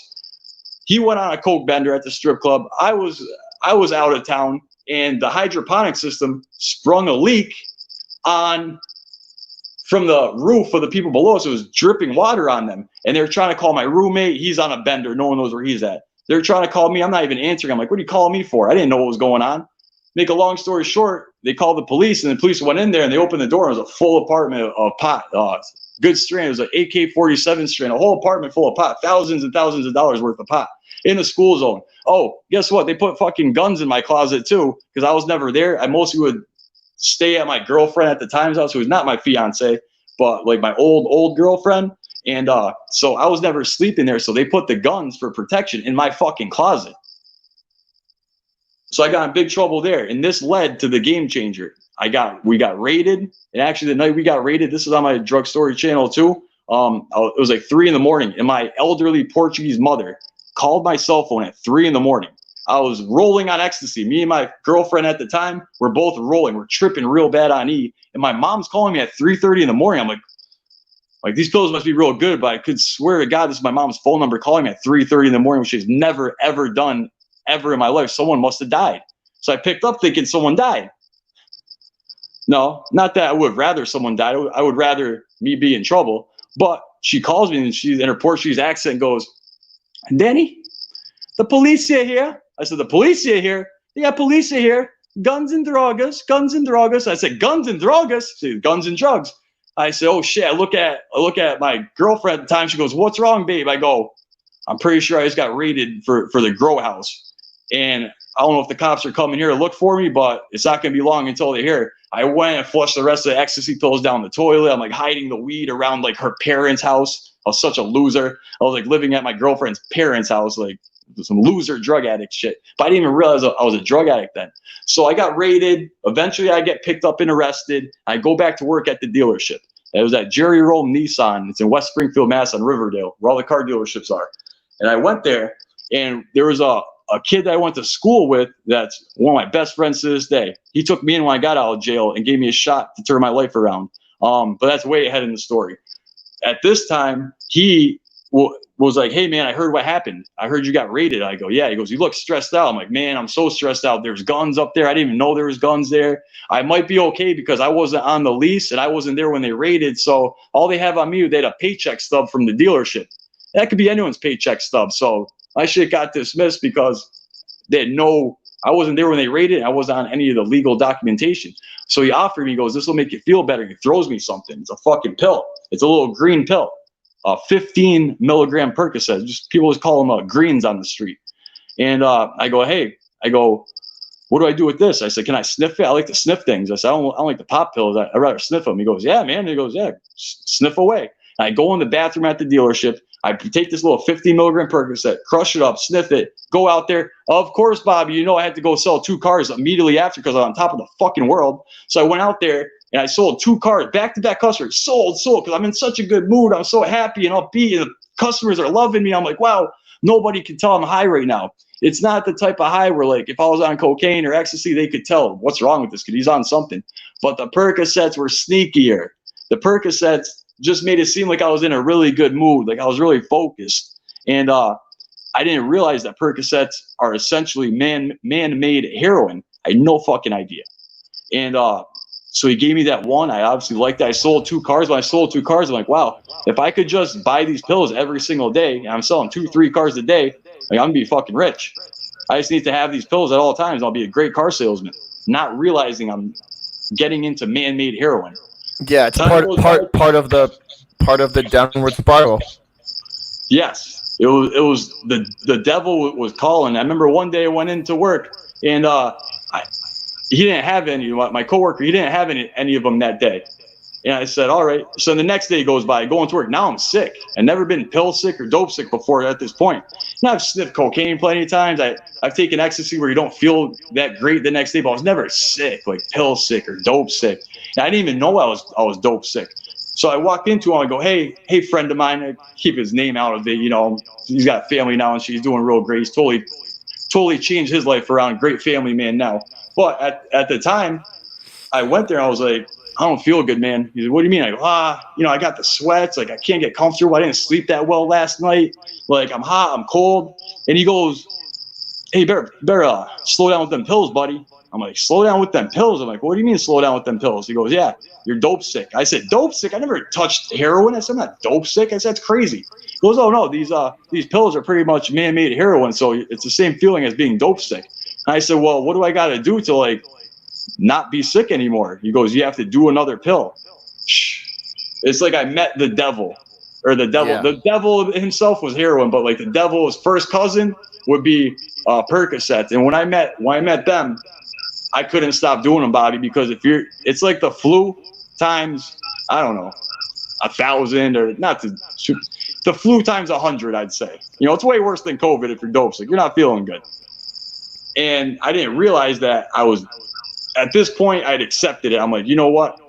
B: He went on a coke bender at the strip club. I was out of town, and the hydroponic system sprung a leak from the roof of the people below us. It was dripping water on them, and they were trying to call my roommate. He's on a bender. No one knows where he's at. They're trying to call me. I'm not even answering. I'm like, what are you calling me for? I didn't know what was going on. Make a long story short, they called the police, and the police went in there, and they opened the door, and it was a full apartment of pot. Good strain. It was an AK-47 strain, a whole apartment full of pot, thousands and thousands of dollars worth of pot in the school zone. Oh, guess what? They put fucking guns in my closet too, because I was never there. I mostly would stay at my girlfriend at the time's house, who was not my fiance, but like my old girlfriend. And so I was never sleeping there. So they put the guns for protection in my fucking closet. So I got in big trouble there. And this led to the game changer. We got raided. And actually the night we got raided, this is on my drug story channel too. It was like 3 a.m, and my elderly Portuguese mother called my cell phone at 3 a.m. I was rolling on ecstasy. Me and my girlfriend at the time were both rolling. We're tripping real bad on E. And my mom's calling me at 3:30 in the morning. I'm like these pills must be real good, but I could swear to God, this is my mom's phone number calling me at 3:30 in the morning, which she's never, ever done ever in my life. Someone must have died. So I picked up thinking someone died. No, not that I would rather someone died. I would rather me be in trouble. But she calls me, and she's in her Portuguese accent goes, Danny, the police are here. I said, the police are here? Yeah, police are here. Guns and drogas, guns and drogas. I said, guns and drogas? She said, guns and drugs. I said, oh shit. I look at my girlfriend at the time. She goes, what's wrong, babe? I go, I'm pretty sure I just got raided for the grow house. And I don't know if the cops are coming here to look for me, but it's not going to be long until they're here. I went and flushed the rest of the ecstasy pills down the toilet. I'm like hiding the weed around like her parents' house. I was such a loser. I was like living at my girlfriend's parents' house, like some loser drug addict shit. But I didn't even realize I was a drug addict then. So I got raided. Eventually I get picked up and arrested. I go back to work at the dealership. It was at Jerry Rome Nissan. It's in West Springfield, Mass on Riverdale, where all the car dealerships are. And I went there, and there was a kid that I went to school with that's one of my best friends to this day. He took me in when I got out of jail and gave me a shot to turn my life around. But that's way ahead in the story. At this time, he was like, hey, man, I heard what happened. I heard you got raided. I go, yeah. He goes, you look stressed out. I'm like, man, I'm so stressed out. There's guns up there. I didn't even know there was guns there. I might be okay because I wasn't on the lease and I wasn't there when they raided. So all they have on me, they had a paycheck stub from the dealership. That could be anyone's paycheck stub. So my shit got dismissed because they had I wasn't there when they raided. I wasn't on any of the legal documentation. So he offered me, he goes, this will make you feel better. He throws me something. It's a fucking pill. It's a little green pill. 15 milligram Percocet. Just people just call them greens on the street. And I go, what do I do with this? I said, can I sniff it? I like to sniff things. I said, I don't like the pop pills. I'd rather sniff them. He goes, yeah, man. He goes, yeah, sniff away. And I go in the bathroom at the dealership. I take this little 50 milligram Percocet, crush it up, sniff it, go out there. Of course, Bobby, I had to go sell 2 cars immediately after because I'm on top of the fucking world. So I went out there and I sold 2 cars, back-to-back customers, sold, because I'm in such a good mood. I'm so happy and upbeat, and the customers are loving me. I'm like, wow, nobody can tell I'm high right now. It's not the type of high where, like, if I was on cocaine or ecstasy, they could tell what's wrong with this kid. He's on something. But the Percocets were sneakier. The Percocets just made it seem like I was in a really good mood, like I was really focused. And I didn't realize that Percocets are essentially man-made heroin. I had no fucking idea. And so he gave me that one. I obviously liked that. I sold 2 cars. When I sold 2 cars, I'm like, wow, if I could just buy these pills every single day, and I'm selling 2-3 cars a day, like, I'm gonna be fucking rich. I just need to have these pills at all times. And I'll be a great car salesman. Not realizing I'm getting into man-made heroin.
A: Yeah, it's part of the downward spiral.
B: Yes, it was the devil was calling. I remember one day I went into work and he didn't have any. My coworker, he didn't have any of them that day. And I said, all right. So the next day goes by, I go into work. Now I'm sick. I've never been pill sick or dope sick before at this point. Now I've sniffed cocaine plenty of times. I've taken ecstasy where you don't feel that great the next day, but I was never sick, like pill sick or dope sick. And I didn't even know I was dope sick. So I walked into him. I go, hey, friend of mine. I keep his name out of it. You know, he's got a family now and she's doing real great. He's totally changed his life around. Great family man now. But at the time, I went there and I was like, I don't feel good, man. He said, what do you mean? I go, I got the sweats. Like, I can't get comfortable. I didn't sleep that well last night. Like, I'm hot, I'm cold. And he goes, hey, better slow down with them pills, buddy. I'm like, slow down with them pills? I'm like, what do you mean slow down with them pills? He goes, yeah, you're dope sick. I said, dope sick? I never touched heroin. I said, I'm not dope sick. I said, that's crazy. He goes, oh, no, these pills are pretty much man-made heroin, so it's the same feeling as being dope sick. And I said, well, what do I got to do to, like, not be sick anymore? He goes, you have to do another pill. It's like I met the devil. Yeah. The devil himself was heroin, but like the devil's first cousin would be Percocet. And when I met them, I couldn't stop doing them, Bobby, because it's like the flu times, I don't know, 1,000 or not the flu times 100, I'd say. You know, it's way worse than COVID if you're dope sick. You're not feeling good. And I didn't realize that at this point, I'd accepted it. I'm like, you know what?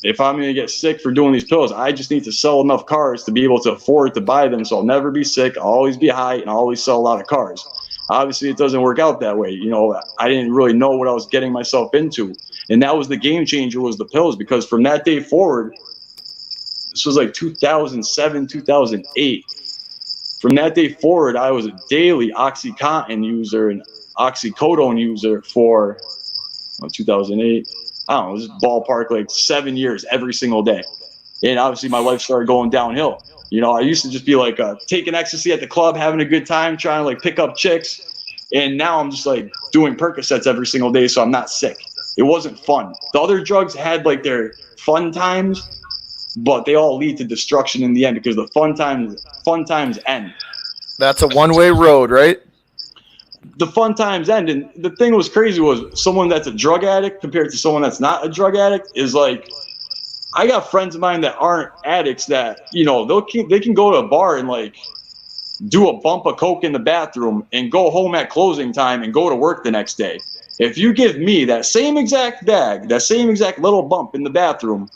B: If I'm going to get sick for doing these pills, I just need to sell enough cars to be able to afford to buy them. So I'll never be sick. I'll always be high and I'll always sell a lot of cars. Obviously, it doesn't work out that way. You know, I didn't really know what I was getting myself into. And that was the game changer, was the pills, because from that day forward, this was like 2007, 2008. From that day forward, I was a daily OxyContin user and oxycodone user for 2008. I don't know, just ballpark like 7 years every single day. And obviously my life started going downhill. You know, I used to just be like taking ecstasy at the club, having a good time, trying to like pick up chicks. And now I'm just like doing Percocets every single day, so I'm not sick. It wasn't fun. The other drugs had like their fun times, but they all lead to destruction in the end because the fun times end.
A: That's a one-way road, right?
B: The fun times end. And the thing was crazy was someone that's a drug addict compared to someone that's not a drug addict is like, I got friends of mine that aren't addicts that, you know, they can go to a bar and like do a bump of coke in the bathroom and go home at closing time and go to work the next day. If you give me that same exact bag, that same exact little bump in the bathroom,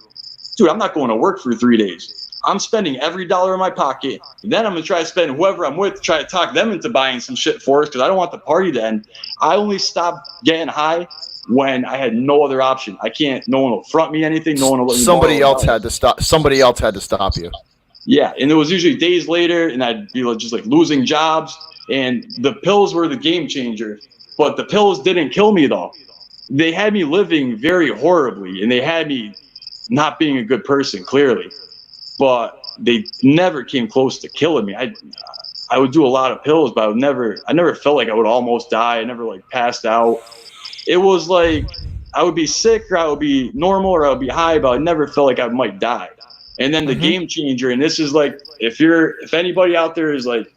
B: dude, I'm not going to work for 3 days. I'm spending every dollar in my pocket. And then I'm going to try to spend whoever I'm with to try to talk them into buying some shit for us because I don't want the party to end. I only stopped getting high when I had no other option. No one will front me anything. No one will let me
A: Somebody else had to stop you.
B: Yeah, and it was usually days later, and I'd be just like losing jobs. And the pills were the game changer. But the pills didn't kill me, though. They had me living very horribly, and they had me not being a good person, clearly. But they never came close to killing me. I would do a lot of pills, but I never felt like I would almost die. I never like passed out. It was like I would be sick or I would be normal or I would be high, but I never felt like I might die. And then the game changer, and this is like if anybody out there is like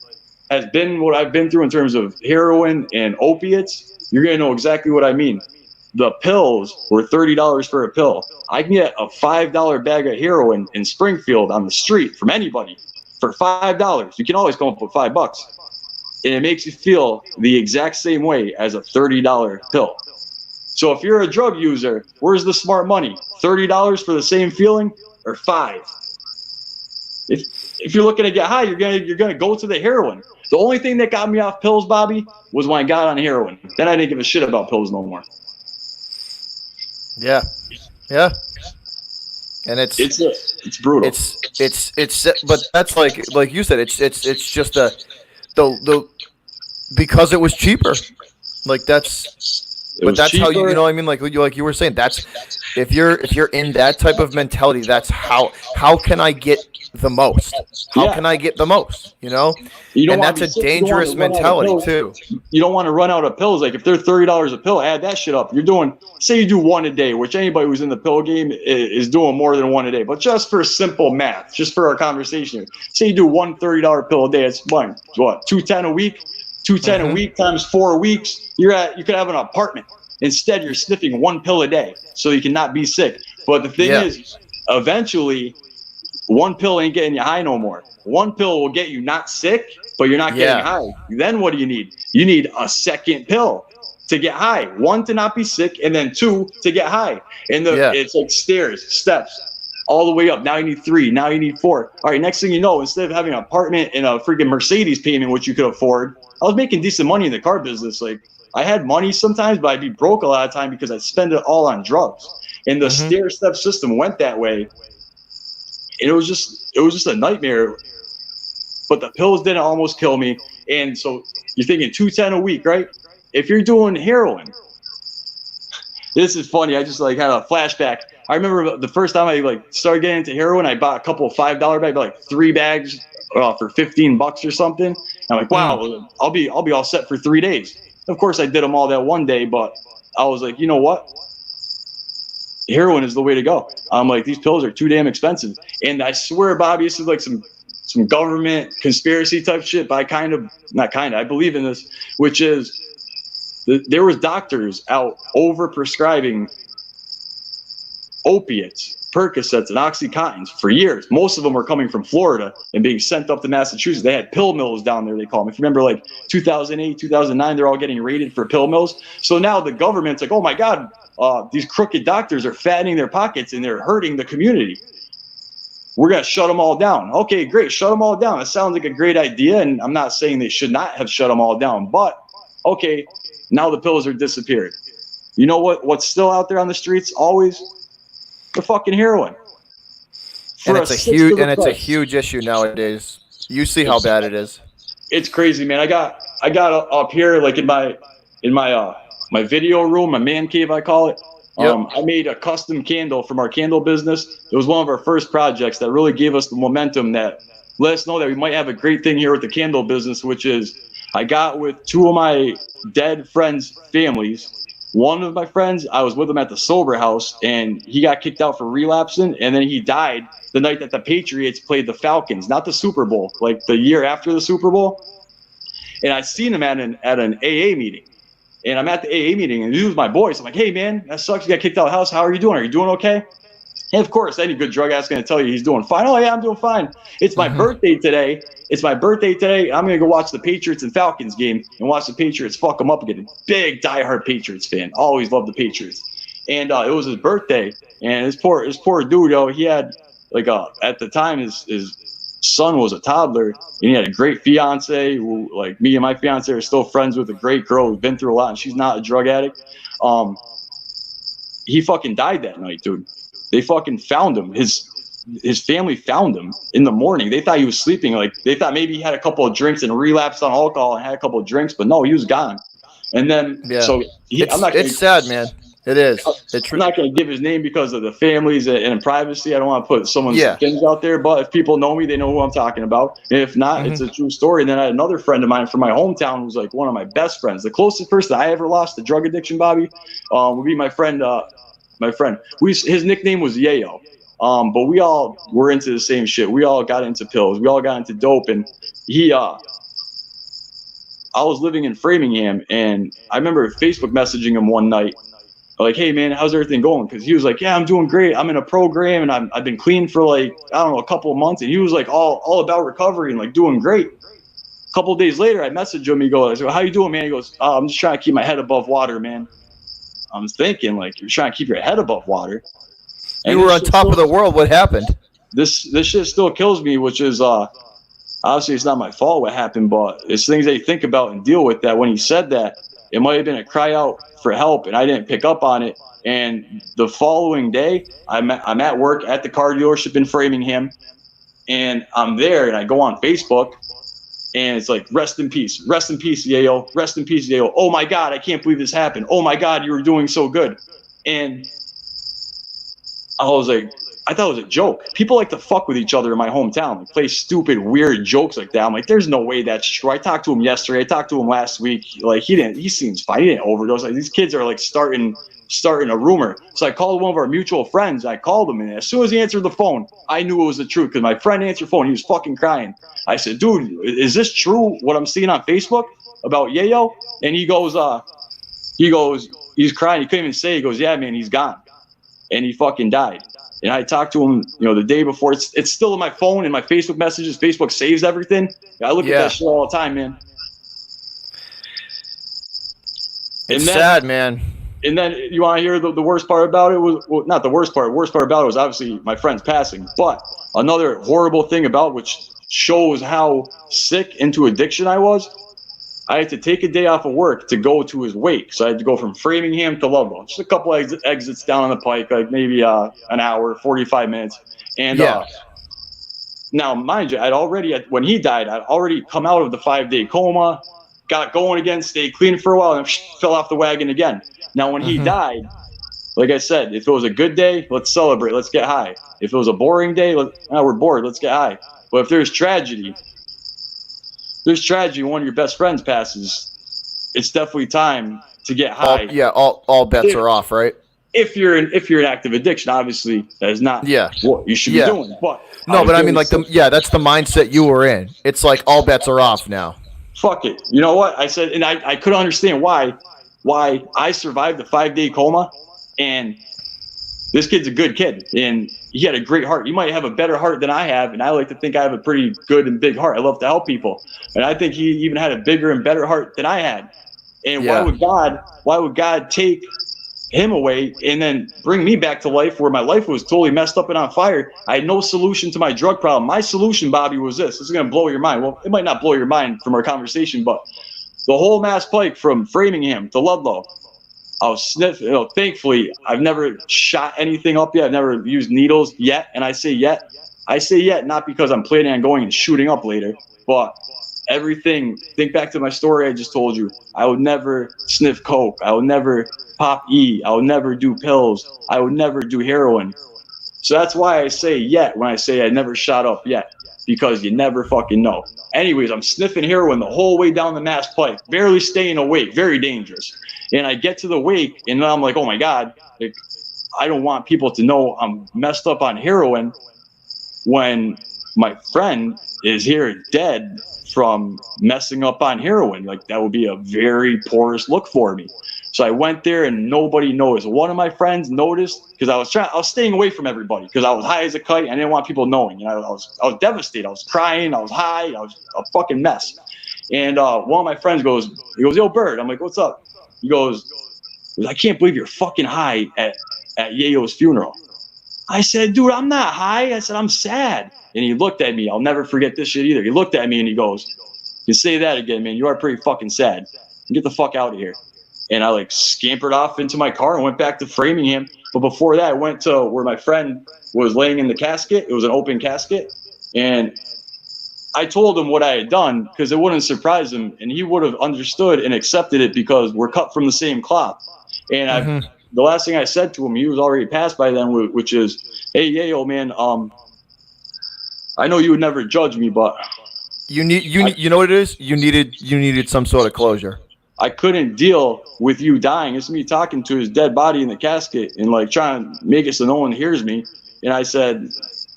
B: has been what I've been through in terms of heroin and opiates, you're gonna know exactly what I mean. The pills were $30 for a pill. I can get a $5 bag of heroin in Springfield on the street from anybody for $5. You can always come up with $5. And it makes you feel the exact same way as a $30 pill. So if you're a drug user, where's the smart money? $30 for the same feeling or $5? If you're looking to get high, you're gonna go to the heroin. The only thing that got me off pills, Bobby, was when I got on heroin. Then I didn't give a shit about pills no more.
A: Yeah, and it's
B: brutal.
A: It's but that's like you said. It's just the because it was cheaper. Like
B: It
A: but
B: was
A: that's how you
B: cheaper.
A: know what I mean. Like you were saying, that's if you're in that type of mentality, that's how can I get the most? How
B: Yeah.
A: can I get the most? You know,
B: You don't
A: and
B: want
A: that's
B: to be
A: a
B: sick. You don't want to
A: dangerous
B: run out of
A: mentality
B: pills.
A: too.
B: You don't want to run out of pills. Like if they're $30 a pill, add that shit up. You're doing, say you do one a day, which anybody who's in the pill game is doing more than one a day. But just for simple math, just for our conversation, say you do one $30 pill a day. It's what 210 a week, 210 a
A: Mm-hmm.
B: week times 4 weeks. You could have an apartment. Instead, you're sniffing one pill a day so you cannot be sick. But the thing
A: Yeah,
B: is, eventually one pill ain't getting you high no more. One pill will get you not sick, but you're not getting
A: yeah,
B: high. Then what do you need? You need a second pill to get high. One, to not be sick, and then two, to get high. And
A: yeah,
B: it's like stairs, steps, all the way up. Now you need three. Now you need four. All right, next thing you know, instead of having an apartment and a freaking Mercedes payment, which you could afford, I was making decent money in the car business. Like I had money sometimes, but I'd be broke a lot of time because I'd spend it all on drugs. And the
A: mm-hmm.
B: stair step system went that way, and it was just a nightmare. But the pills didn't almost kill me. And so you're thinking 210 a week, right? If you're doing heroin, this is funny. I just like had a flashback. I remember the first time I like started getting into heroin, I bought a couple of $5 bags, like 3 bags for $15 or something. And I'm like,
A: Mm.
B: wow, I'll be all set for 3 days. Of course, I did them all that one day, but I was like, you know what? Heroin is the way to go. I'm like, these pills are too damn expensive. And I swear, Bobby, this is like some government conspiracy type shit, but I believe in this, which is there was doctors out over prescribing opiates, Percocets, and Oxycontins for years. Most of them were coming from Florida and being sent up to Massachusetts. They had pill mills down there, they call them. If you remember, like 2008, 2009, they're all getting raided for pill mills. So now the government's like, oh my God, these crooked doctors are fattening their pockets and they're hurting the community. We're going to shut them all down. Okay, great. Shut them all down. It sounds like a great idea. And I'm not saying they should not have shut them all down, but okay, now the pills are disappeared. You know what's still out there on the streets? Always the fucking heroin.
A: And
B: For a sixth of the
A: it's a
B: price.
A: huge issue nowadays. You see how
B: It's,
A: bad it is.
B: it's crazy, man. I got up here like in my video room, my man cave, I call it.
A: Yep.
B: I made a custom candle from our candle business. It was one of our first projects that really gave us the momentum that let us know that we might have a great thing here with the candle business, which is I got with two of my dead friends' families. One of my friends, I was with him at the sober house, and he got kicked out for relapsing, and then he died the night that the Patriots played the Falcons, not the Super Bowl, like the year after the Super Bowl. And I seen him at an AA meeting. And I'm at the AA meeting, and he was my boy. So I'm like, hey, man, that sucks. You got kicked out of the house. How are you doing? Are you doing okay? And of course, any good drug ass going to tell you he's doing fine. Oh, yeah, I'm doing fine. It's my birthday today. I'm going to go watch the Patriots and Falcons game and watch the Patriots fuck them up again. Big diehard Patriots fan. Always loved the Patriots. And it was his birthday. And his poor dude, he had like at the time his son was a toddler, and he had a great fiance who, like me and my fiance are still friends with, a great girl who's been through a lot, and she's not a drug addict. He fucking died that night, dude. They fucking found him. His family found him in the morning. They thought he was sleeping. Like they thought maybe he had a couple of drinks and relapsed on alcohol and had a couple of drinks, but no, he was gone. And then
A: Yeah.
B: so I'm not gonna,
A: It's sad, man. It is.
B: I'm not going to give his name because of the families and privacy. I don't want to put someone's
A: Yeah.
B: things out there, but if people know me, they know who I'm talking about. And if not, it's a true story. And then I had another friend of mine from my hometown who's like one of my best friends. The closest person I ever lost to drug addiction, Bobby, would be my friend. His nickname was Yayo. But we all were into the same shit. We all got into pills. We all got into dope. And I was living in Framingham, and I remember Facebook messaging him one night, like, hey man, how's everything going? Because he was like, yeah, I'm doing great. I'm in a program, and I've been clean for like, I don't know, a couple of months. And he was like all about recovery and like doing great. A couple of days later, I messaged him. He goes, how you doing, man? He goes, I'm just trying to keep my head above water, man. I was thinking, like, you're trying to keep your head above water.
A: And you were on top of the world. What happened?
B: This shit still kills me, which is obviously it's not my fault what happened, but it's things that you think about and deal with. That when he said that, it might have been a cry out for help, and I didn't pick up on it. And the following day, I'm at work at the car dealership in Framingham, and I'm there, and I go on Facebook, And it's like, rest in peace, Yayo, rest in peace, Yayo. Oh my God, I can't believe this happened. Oh my God, you were doing so good. And I was like, I thought it was a joke. People like to fuck with each other in my hometown, like play stupid, weird jokes like that. I'm like, there's no way that's true. I talked to him yesterday. I talked to him last week. Like, he seems fine. He didn't overdose. Like, these kids are like starting a rumor. So I called one of our mutual friends. I called him, and as soon as he answered the phone, I knew it was the truth because my friend answered the phone. He was fucking crying. I said, dude, is this true? What I'm seeing on Facebook about Yayo? And he goes, he's crying. He couldn't even say. He goes, yeah, man, he's gone, and he fucking died. And I talked to him, the day before. It's still in my phone and my Facebook messages. Facebook saves everything. I look at that shit all the time, man.
A: It's sad, man.
B: And then you want to hear the worst part about it? Well, not the worst part. The worst part about it was obviously my friend's passing. But another horrible thing about, which shows how sick into addiction I was, I had to take a day off of work to go to his wake. So I had to go from Framingham to Ludlow. Just a couple exits down on the pike, like maybe an hour, 45 minutes. And now, mind you, when he died, I'd already come out of the 5-day coma, got going again, stayed clean for a while, and fell off the wagon again. Now, when he died, like I said, if it was a good day, let's celebrate. Let's get high. If it was a boring day, we're bored. Let's get high. But if there's tragedy, one of your best friends passes, it's definitely time to get high.
A: All bets are off, right?
B: If you're an active addiction, obviously that is not what you should be doing. But
A: I mean, like that's the mindset you were in. It's like all bets are off now.
B: Fuck it. You know what I said, and I couldn't understand why I survived the 5-day coma, and this kid's a good kid, and he had a great heart. He might have a better heart than I have, and I like to think I have a pretty good and big heart. I love to help people, and I think he even had a bigger and better heart than I had. And why would God take him away and then bring me back to life where my life was totally messed up and on fire? I had no solution to my drug problem. My solution, Bobby, was this. This is going to blow your mind. Well, it might not blow your mind from our conversation, but the whole Mass Pike from Framingham to Ludlow, I was sniffing. Thankfully, I've never shot anything up yet. I've never used needles yet. And I say yet not because I'm planning on going and shooting up later, but everything. Think back to my story I just told you. I would never sniff coke. I would never pop E. I would never do pills. I would never do heroin. So that's why I say yet when I say I never shot up yet, because you never fucking know. Anyways, I'm sniffing heroin the whole way down the Mass Pike, barely staying awake, very dangerous. And I get to the wake, and then I'm like, oh my God, like, I don't want people to know I'm messed up on heroin when my friend is here dead from messing up on heroin. Like, that would be a very porous look for me. So I went there and nobody noticed. One of my friends noticed because I was staying away from everybody because I was high as a kite. And I didn't want people knowing. I was devastated. I was crying. I was high. I was a fucking mess. And one of my friends goes, yo, Bird. I'm like, what's up? He goes, I can't believe you're fucking high at Yayo's funeral. I said, dude, I'm not high. I said, I'm sad. And he looked at me. I'll never forget this shit either. He looked at me and he goes, you say that again, man. You are pretty fucking sad. Get the fuck out of here. And I scampered off into my car and went back to Framingham. But before that, I went to where my friend was laying in the casket. It was an open casket. And I told him what I had done because it wouldn't surprise him. And he would have understood and accepted it because we're cut from the same cloth. And the last thing I said to him, he was already passed by then, which is, hey, Yayo, man, I know you would never judge me, but
A: you know what it is? You needed some sort of closure.
B: I couldn't deal with you dying. It's me talking to his dead body in the casket and trying to make it so no one hears me. And I said,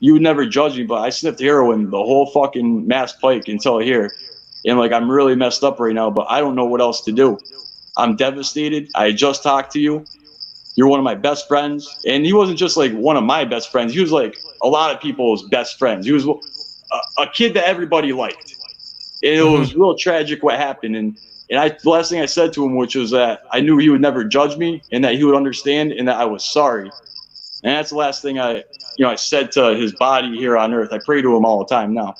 B: you would never judge me, but I sniffed heroin the whole fucking Mass Pike until here. And I'm really messed up right now, but I don't know what else to do. I'm devastated. I just talked to you. You're one of my best friends. And he wasn't just one of my best friends. He was a lot of people's best friends. He was a kid that everybody liked. And it was real tragic what happened. And the last thing I said to him, which was that I knew he would never judge me and that he would understand and that I was sorry. And that's the last thing I said to his body here on earth. I pray to him all the time now.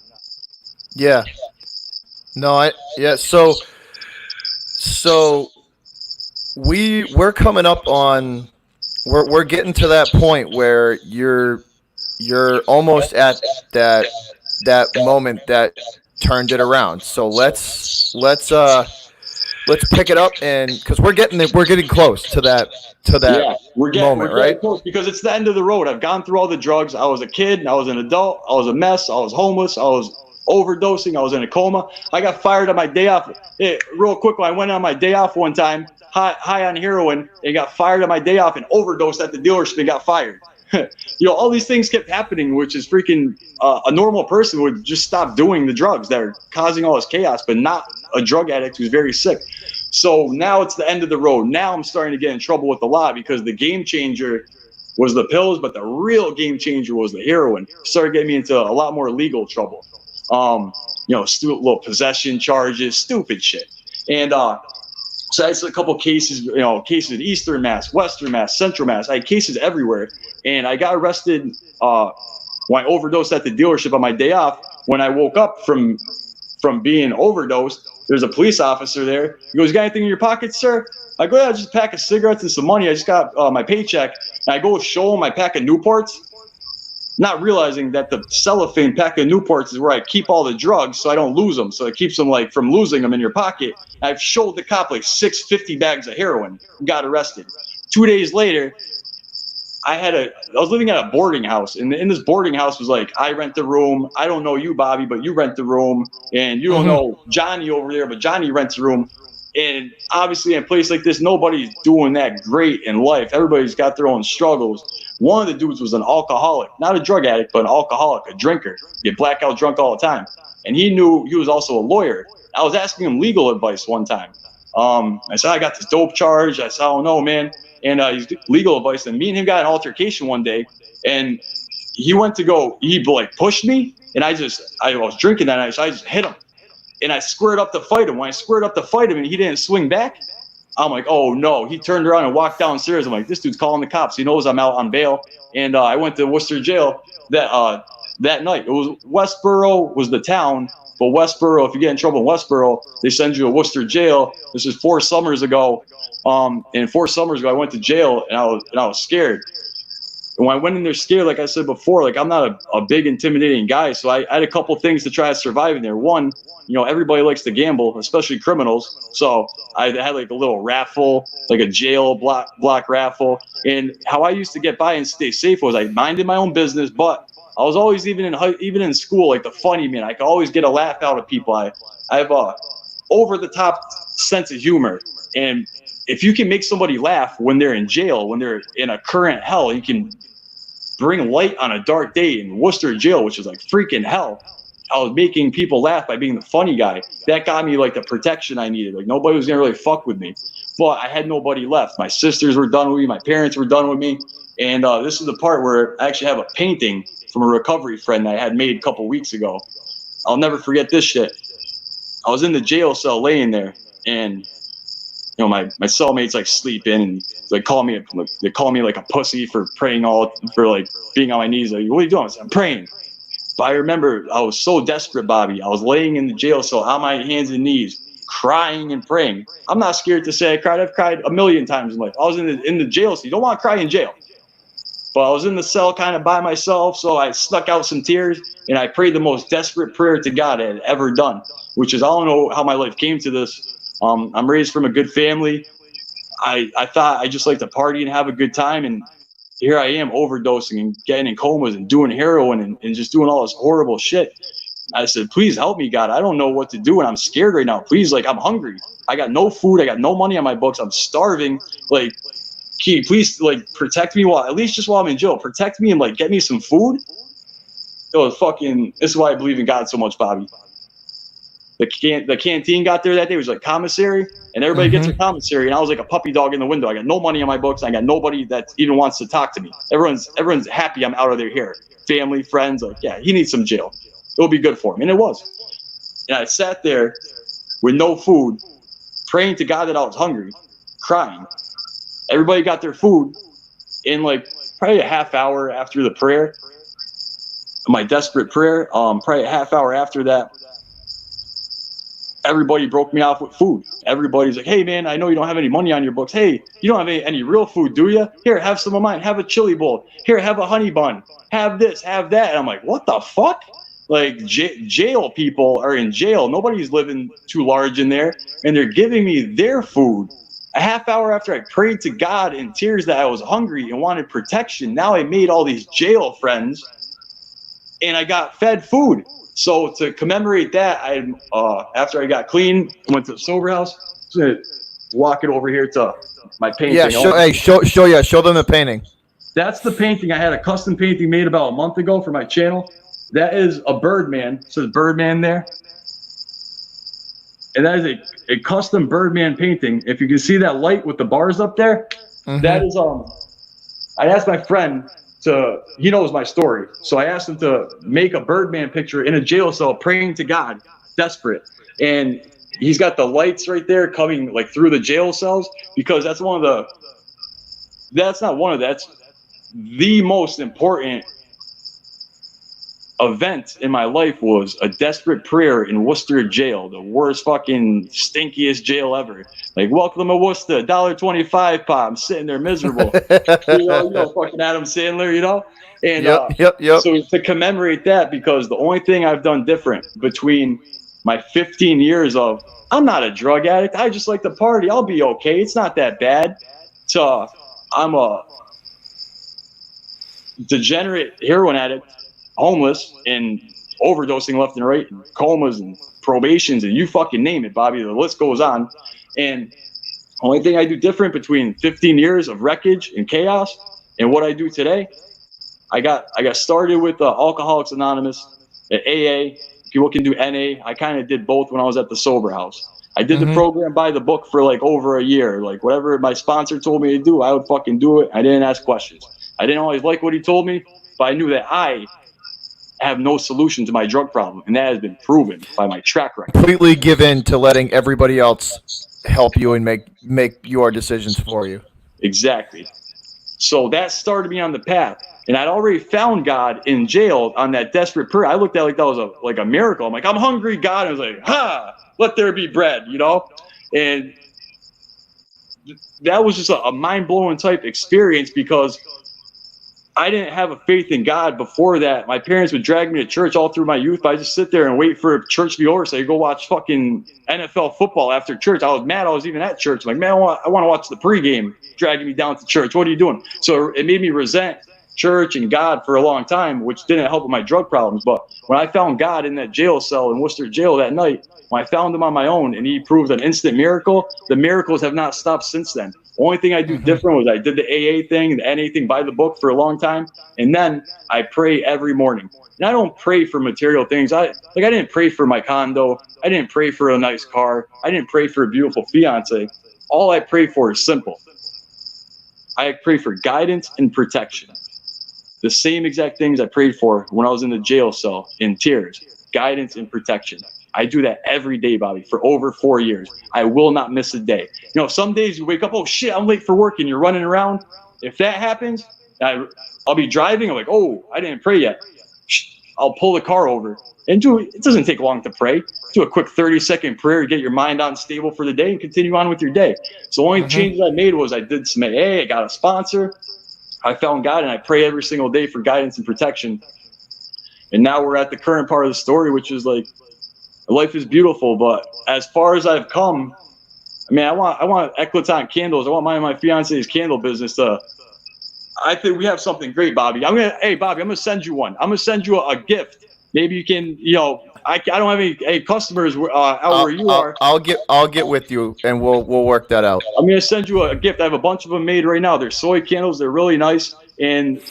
A: Yeah. No, So we're coming up on, we're getting to that point where you're almost at that moment that turned it around. So let's pick it up, and because we're getting close to that
B: Yeah, we're
A: moment,
B: getting
A: right?
B: close because it's the end of the road. I've gone through all the drugs. I was a kid, I was an adult, I was a mess, I was homeless, I was overdosing, I was in a coma. I got fired on my day off. Hey, real quick, I went on my day off one time, high on heroin, and got fired on my day off and overdosed at the dealership and got fired. All these things kept happening, which is freaking a normal person would just stop doing the drugs that are causing all this chaos, but not a drug addict who's very sick. So now it's the end of the road. Now I'm starting to get in trouble with the law because the game changer was the pills, but the real game changer was the heroin. Started getting me into a lot more legal trouble. Little possession charges, stupid shit. And so I had a couple cases, cases in Eastern Mass, Western Mass, Central Mass. I had cases everywhere. And I got arrested when I overdosed at the dealership on my day off. When I woke up from being overdosed, there's a police officer there. He goes, "You got anything in your pocket, sir?" I go, "Yeah, just a pack of cigarettes and some money. I just got my paycheck." And I go show him my pack of Newports, not realizing that the cellophane pack of Newports is where I keep all the drugs so I don't lose them. So it keeps them from losing them in your pocket. I've showed the cop 650 bags of heroin, got arrested. 2 days later, I was living at a boarding house, and in this boarding house was I rent the room. I don't know you, Bobby, but you rent the room, and you don't know Johnny over there, but Johnny rents the room. And obviously, in a place like this, nobody's doing that great in life. Everybody's got their own struggles. One of the dudes was an alcoholic, not a drug addict, but an alcoholic, a drinker. Get blackout drunk all the time, and he knew he was also a lawyer. I was asking him legal advice one time. I said, "I got this dope charge." I said, "I don't know, man." And he's legal advice. And me and him got an altercation one day, and he went to go, he pushed me, and I was drinking that night, so I just hit him, and I squared up to fight him. When I squared up to fight him, and he didn't swing back, I'm like, oh no. He turned around and walked downstairs. I'm like, this dude's calling the cops. He knows I'm out on bail, and I went to Worcester jail that night. It was Westboro was the town. But Westboro, if you get in trouble in Westboro, they send you to Worcester jail. This is 4 summers ago. And 4 summers ago, I went to jail, and I was scared. And when I went in there scared, like I said before, I'm not a big intimidating guy, so I had a couple things to try to survive in there. One, everybody likes to gamble, especially criminals. So I had a little raffle, a jail block raffle. And how I used to get by and stay safe was I minded my own business, but I was always even in school the funny man. I could always get a laugh out of people. I have a over the top sense of humor, and if you can make somebody laugh when they're in jail, when they're in a current hell, you can bring light on a dark day. In Worcester jail, which is freaking hell, I was making people laugh by being the funny guy. That got me the protection I needed. Nobody was gonna really fuck with me, but I had nobody left. My sisters were done with me. My parents were done with me. And this is the part where I actually have a painting from a recovery friend that I had made a couple weeks ago. I'll never forget this shit. I was in the jail cell laying there, and my cellmates sleeping, and they call me like a pussy for praying for being on my knees. What are you doing? I said, "I'm praying." But I remember I was so desperate, Bobby. I was laying in the jail cell on my hands and knees, crying and praying. I'm not scared to say I cried. I've cried a million times in life. I was in the jail cell. You don't want to cry in jail. But I was in the cell kind of by myself, so I snuck out some tears, and I prayed the most desperate prayer to God I had ever done, which is, I don't know how my life came to this. I'm raised from a good family. I thought I just like to party and have a good time, and here I am overdosing and getting in comas and doing heroin and just doing all this horrible shit. I said, "Please help me, God. I don't know what to do, and I'm scared right now. Please, I'm hungry. I got no food. I got no money on my books. I'm starving. Can you please protect me while I'm in jail? Protect me and get me some food." It was fucking. This is why I believe in God so much, Bobby. The canteen got there that day. It was commissary, and everybody gets their commissary, and I was like a puppy dog in the window. I got no money on my books. I got nobody that even wants to talk to me. Everyone's happy I'm out of their hair. Family, friends, yeah, he needs some jail. It'll be good for him, and it was. And I sat there with no food, praying to God that I was hungry, crying. Everybody got their food in probably a half hour after the prayer, my desperate prayer. Probably a half hour after that, everybody broke me off with food. Everybody's like, "Hey man, I know you don't have any money on your books. Hey, you don't have any real food, do you? Here, have some of mine. Have a chili bowl. Here, have a honey bun. Have this, have that." And I'm like, what the fuck? like jail people are in jail. Nobody's living too large in there, and they're giving me their food a half hour after I prayed to God in tears that I was hungry and wanted protection. Now I made all these jail friends, and I got fed food. So to commemorate that, I after I got clean, went to the sober house. I'm gonna walk it over here to my painting.
A: Yeah, show them the painting.
B: That's the painting. I had a custom painting made about a month ago for my channel. That is a Birdman. It says Birdman there. And that is a custom Birdman painting. If you can see that light with the bars up there, that is I asked my friend he knows my story. So I asked him to make a Birdman picture in a jail cell praying to God, desperate. And he's got the lights right there coming like through the jail cells, because that's the most important event in my life was a desperate prayer in Worcester jail, the worst fucking stinkiest jail ever. Like, welcome to Worcester, $1.25 pop. I'm sitting there miserable. you know, fucking Adam Sandler, you know? And
A: yep.
B: So to commemorate that, because the only thing I've done different between my 15 years of, I'm not a drug addict, I just like to party, I'll be okay, it's not that bad, to I'm a degenerate heroin addict, homeless, and overdosing left and right, and comas and probations, and you fucking name it, Bobby. The list goes on. And the only thing I do different between 15 years of wreckage and chaos and what I do today, I got started with Alcoholics Anonymous at AA. People can do NA. I kind of did both when I was at the sober house. I did the program by the book for like over a year. Like whatever my sponsor told me to do, I would fucking do it. I didn't ask questions. I didn't always like what he told me, but I knew that I have no solution to my drug problem, and that has been proven by my track record.
A: Completely give in to letting everybody else help you and make your decisions for you.
B: Exactly. So that started me on the path, and I'd already found God in jail on that desperate prayer. I looked at it like that was a miracle. I'm like, I'm hungry, God. And I was like, let there be bread, you know? And that was just a mind-blowing type experience, because I didn't have a faith in God before that. My parents would drag me to church all through my youth, but I just sit there and wait for church to be over so I could go watch fucking NFL football after church. I was mad I was even at church. I'm like, man, I want to watch the pregame, dragging me down to church. What are you doing? So it made me resent church and God for a long time, which didn't help with my drug problems. But when I found God in that jail cell in Worcester jail that night, when I found him on my own and he proved an instant miracle, the miracles have not stopped since then. The only thing I do different was I did the AA thing, the NA thing by the book for a long time. And then I pray every morning. And I don't pray for material things. I didn't pray for my condo. I didn't pray for a nice car. I didn't pray for a beautiful fiance. All I pray for is simple. I pray for guidance and protection. The same exact things I prayed for when I was in the jail cell in tears. Guidance and protection. I do that every day, Bobby, for over 4 years. I will not miss a day. You know, some days you wake up, oh shit, I'm late for work, and you're running around. If that happens, I'll be driving. I'm like, oh, I didn't pray yet. I'll pull the car over and it doesn't take long to pray. Do a quick 30-second prayer to get your mind on stable for the day and continue on with your day. So the only changes I made was I did some AA, I got a sponsor. I found God, and I pray every single day for guidance and protection. And now we're at the current part of the story, which is like, life is beautiful, but as far as I've come, I mean, I want Eclatant candles. I want my fiance's candle business to. I think we have something great, Bobby. Hey, Bobby, I'm gonna send you one. I'm gonna send you a gift. Maybe you can, you know, I don't have any customers out where you are.
A: I'll get with you, and we'll work that out.
B: I'm gonna send you a gift. I have a bunch of them made right now. They're soy candles. They're really nice, and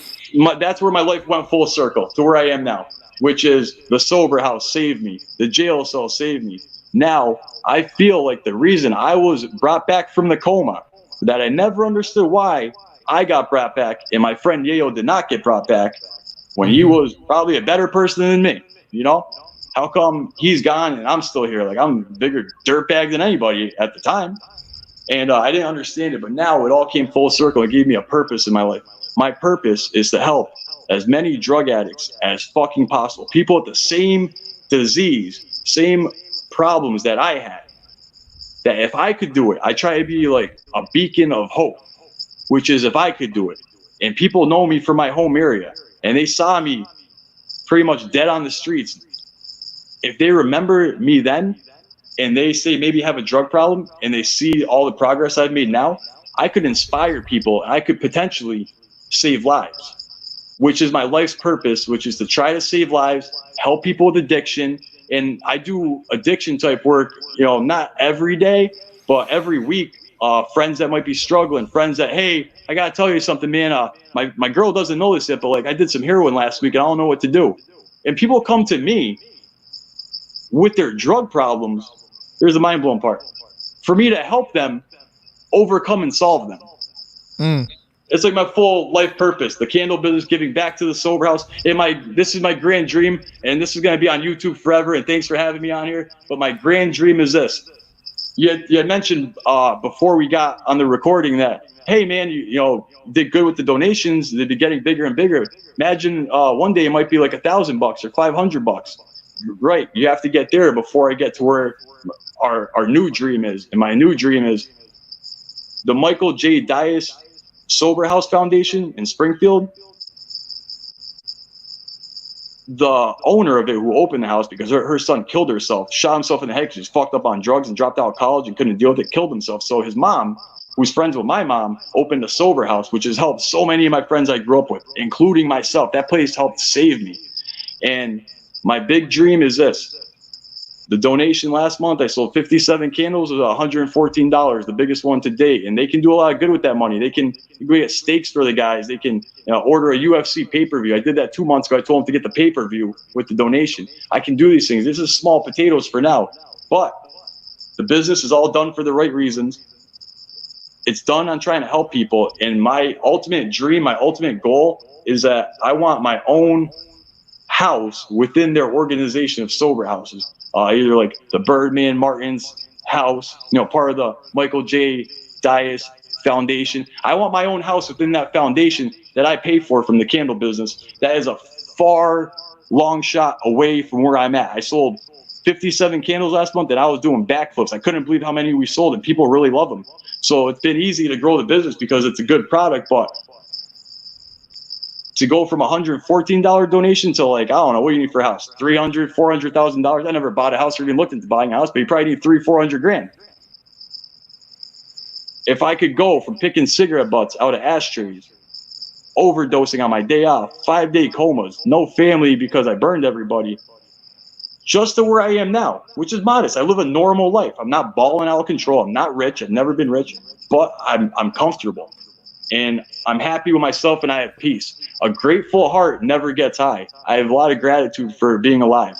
B: that's where my life went full circle to where I am now, which is the sober house saved me. The jail cell saved me. Now I feel like the reason I was brought back from the coma, that I never understood why I got brought back, and my friend Yayo did not get brought back when he was probably a better person than me. You know, how come he's gone and I'm still here? Like, I'm a bigger dirtbag than anybody at the time. And I didn't understand it, but now it all came full circle and gave me a purpose in my life. My purpose is to help as many drug addicts as fucking possible. People with the same disease, same problems that I had. That if I could do it, I try to be like a beacon of hope, which is if I could do it. And people know me from my home area, and they saw me pretty much dead on the streets, if they remember me then, and they say maybe have a drug problem, and they see all the progress I've made now, I could inspire people, and I could potentially save lives, which is my life's purpose, which is to try to save lives, help people with addiction. And I do addiction type work, not every day, but every week. Friends that might be struggling, friends that, hey, I gotta tell you something, man. My girl doesn't know this yet, but like I did some heroin last week and I don't know what to do. And people come to me with their drug problems. Here's the mind blowing part: for me to help them overcome and solve them. It's like my full life purpose, the candle business, giving back to the sober house. This is my grand dream, and this is going to be on YouTube forever. And thanks for having me on here. But my grand dream is this. You had mentioned before we got on the recording that, hey man, you did good with the donations. They'd be getting bigger and bigger. Imagine one day it might be like $1,000 or $500. Right, you have to get there before I get to where our new dream is. And my new dream is the Michael J. Dias Sober House Foundation in Springfield. The owner of it, who opened the house because her son killed herself, shot himself in the head because he was fucked up on drugs and dropped out of college and couldn't deal with it, killed himself. So his mom, who's friends with my mom, opened a sober house, which has helped so many of my friends I grew up with, including myself. That place helped save me. And my big dream is this. The donation last month, I sold 57 candles. It was $114, the biggest one to date. And they can do a lot of good with that money. They can get steaks for the guys. They can order a UFC pay-per-view. I did that 2 months ago. I told them to get the pay-per-view with the donation. I can do these things. This is small potatoes for now. But the business is all done for the right reasons. It's done on trying to help people. And my ultimate dream, my ultimate goal is that I want my own house within their organization of sober houses. Either like the Birdman Martin's house, part of the Michael J. Dias Foundation. I want my own house within that foundation that I pay for from the candle business. That is a far, long shot away from where I'm at. I sold 57 candles last month and I was doing backflips. I couldn't believe how many we sold, and people really love them. So it's been easy to grow the business because it's a good product, but to go from $114 donation to like, I don't know, what do you need for a house? $300,000, $400,000. I never bought a house or even looked into buying a house, but you probably need $300,000-$400,000. If I could go from picking cigarette butts out of ashtrays, overdosing on my day off, 5-day comas, no family because I burned everybody, just to where I am now, which is modest. I live a normal life. I'm not balling out of control. I'm not rich. I've never been rich, but I'm comfortable. And I'm happy with myself and I have peace. A grateful heart never gets high. I have a lot of gratitude for being alive.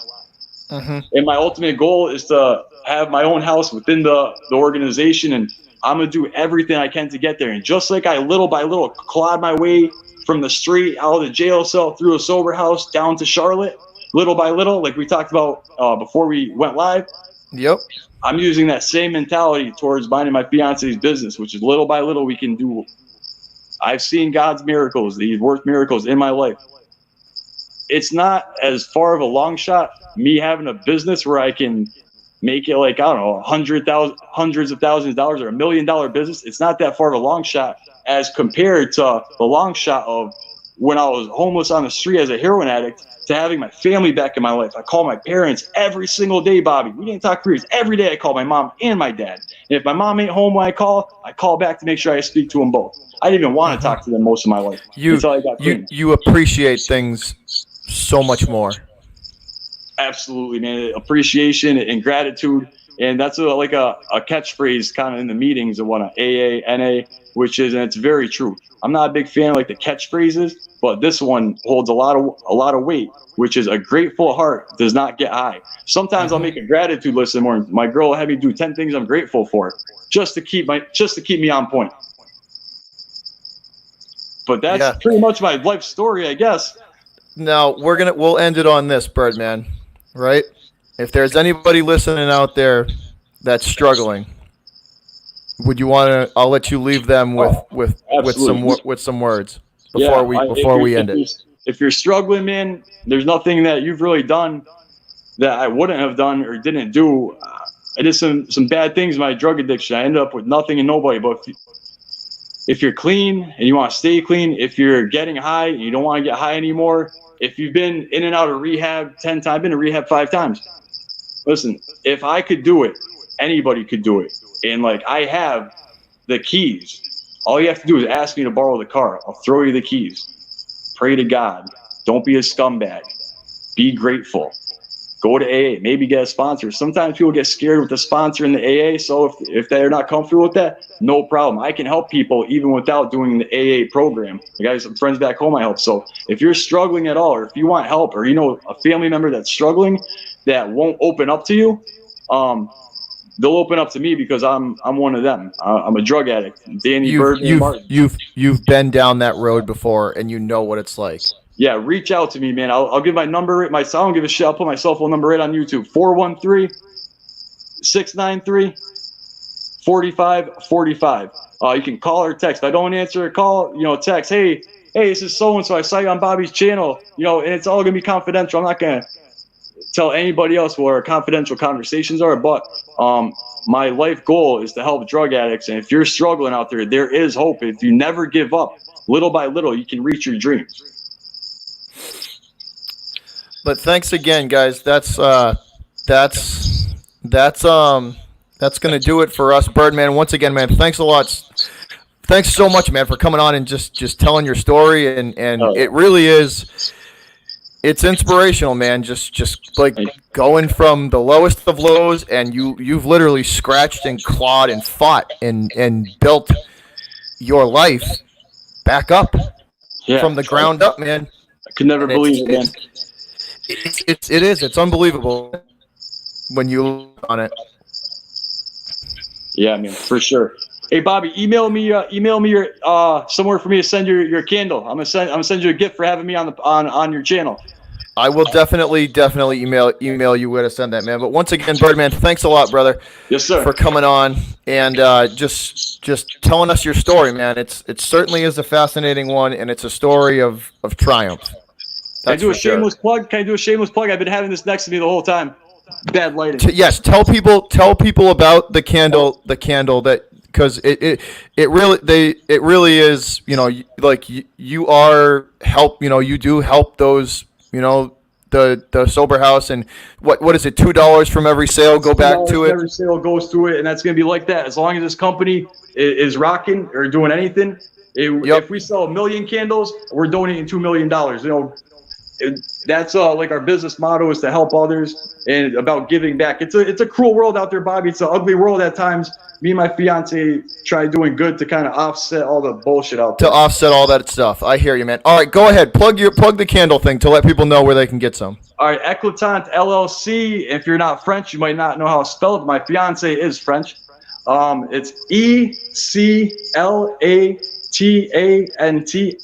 B: And my ultimate goal is to have my own house within the organization, and I'm going to do everything I can to get there. And just like I little by little clawed my way from the street, out of the jail cell, through a sober house, down to Charlotte, little by little, like we talked about before we went live.
A: Yep.
B: I'm using that same mentality towards mine and my fiance's business, which is little by little we can do. I've seen God's miracles. He's worked miracles in my life. It's not as far of a long shot, me having a business where I can make it like, I don't know, hundreds of thousands of dollars or $1 million business. It's not that far of a long shot as compared to the long shot of when I was homeless on the street as a heroin addict to having my family back in my life. I call my parents every single day, Bobby. We didn't talk for years. Every day I call my mom and my dad. And if my mom ain't home when I call back to make sure I speak to them both. I didn't even want to talk to them most of my life until I got clean.
A: You appreciate things so much more.
B: Absolutely, man. Appreciation and gratitude. And that's like a catchphrase kind of in the meetings of what AA, NA, which is, and it's very true. I'm not a big fan of like the catchphrases, but this one holds a lot of weight, which is a grateful heart does not get high. Sometimes I'll make a gratitude list in the morning. My girl will have me do 10 things I'm grateful for just to keep me on point. But that's pretty much my life story, I guess.
A: Now we'll end it on this, Birdman, right? If there's anybody listening out there that's struggling, would you want to? I'll let you leave them with some words before we end it.
B: If you're struggling, man, there's nothing that you've really done that I wouldn't have done or didn't do. I did some bad things in my drug addiction. I ended up with nothing and nobody. But if you're clean and you want to stay clean, if you're getting high and you don't want to get high anymore, if you've been in and out of rehab 10 times, I've been to rehab 5 times. Listen, if I could do it, anybody could do it. And like I have the keys. All you have to do is ask me to borrow the car. I'll throw you the keys. Pray to God. Don't be a scumbag. Be grateful. Go to AA. Maybe get a sponsor. Sometimes people get scared with the sponsor in the AA. So if they're not comfortable with that, no problem. I can help people even without doing the AA program. I got some friends back home I help. So if you're struggling at all, or if you want help, or you know a family member that's struggling that won't open up to you, they'll open up to me because I'm one of them. I'm a drug addict. Danny Bird and Martin.
A: You've been down that road before, and you know what it's like.
B: Yeah, reach out to me, man. I'll give my number. I don't give a shit. I'll put my cell phone number right on YouTube. 413-693-4545. You can call or text. If I don't answer a call, text. Hey, this is so and so. I saw you on Bobby's channel. And it's all gonna be confidential. I'm not gonna tell anybody else what our confidential conversations are. But my life goal is to help drug addicts. And if you're struggling out there, there is hope. If you never give up, little by little, you can reach your dreams.
A: But thanks again, guys. That's gonna do it for us, Birdman. Once again, man, thanks a lot. Thanks so much, man, for coming on and just telling your story. And it really is. It's inspirational, man. Just like going from the lowest of lows, and you've literally scratched and clawed and fought and built your life back up from the ground up, man.
B: I could never believe it, man.
A: It's unbelievable when you look on it.
B: Yeah, man, for sure. Hey, Bobby, email me your somewhere for me to send your candle. I'm gonna send you a gift for having me on your channel.
A: I will definitely email you where to send that, man. But once again, Birdman, thanks a lot, brother.
B: Yes, sir.
A: For coming on and just telling us your story, man. It certainly is a fascinating one, and it's a story of triumph.
B: Can I do a shameless plug? I've been having this next to me the whole time. Bad lighting.
A: Yes, tell people about the candle that, because it really is, like you are help, you do help those, the sober house, and what is it, $2 from every sale go back to it?
B: Every sale goes to it, and that's gonna be like that as long as this company is rocking or doing anything. If we sell 1 million candles, we're donating $2 million. That's like our business motto, is to help others and about giving back. It's a cruel world out there, Bobby. It's an ugly world at times. Me and my fiance try doing good to kind of offset all the bullshit out there.
A: To offset all that stuff. I hear you, man. All right, go ahead. Plug the candle thing to let people know where they can get some.
B: All right, Eclatant LLC. If you're not French, you might not know how to spell it. My fiance is French. It's ECLATANT,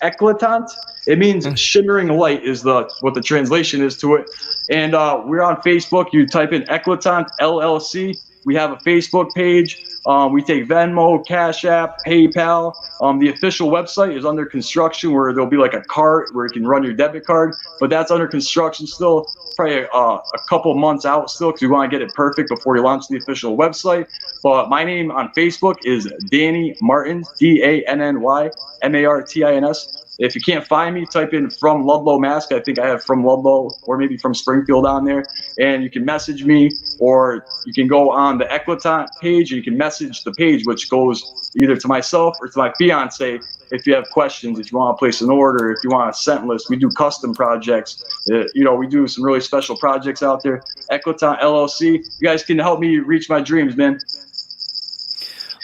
B: Eclatant. It means shimmering light is what the translation is to it. And we're on Facebook. You type in Eclatant LLC. We have a Facebook page. We take Venmo, Cash App, PayPal. The official website is under construction, where there'll be like a cart where you can run your debit card, but that's under construction still. Probably a couple months out still, because we want to get it perfect before we launch the official website. But my name on Facebook is Danny Martins, DANNYMARTINS. If you can't find me, type in from Ludlow, Mass. I think I have from Ludlow or maybe from Springfield on there. And you can message me, or you can go on the Eclatant page, and you can message the page, which goes either to myself or to my fiance. If you have questions, if you want to place an order, if you want a scent list, we do custom projects. We do some really special projects out there. Eclatant LLC. You guys can help me reach my dreams, man.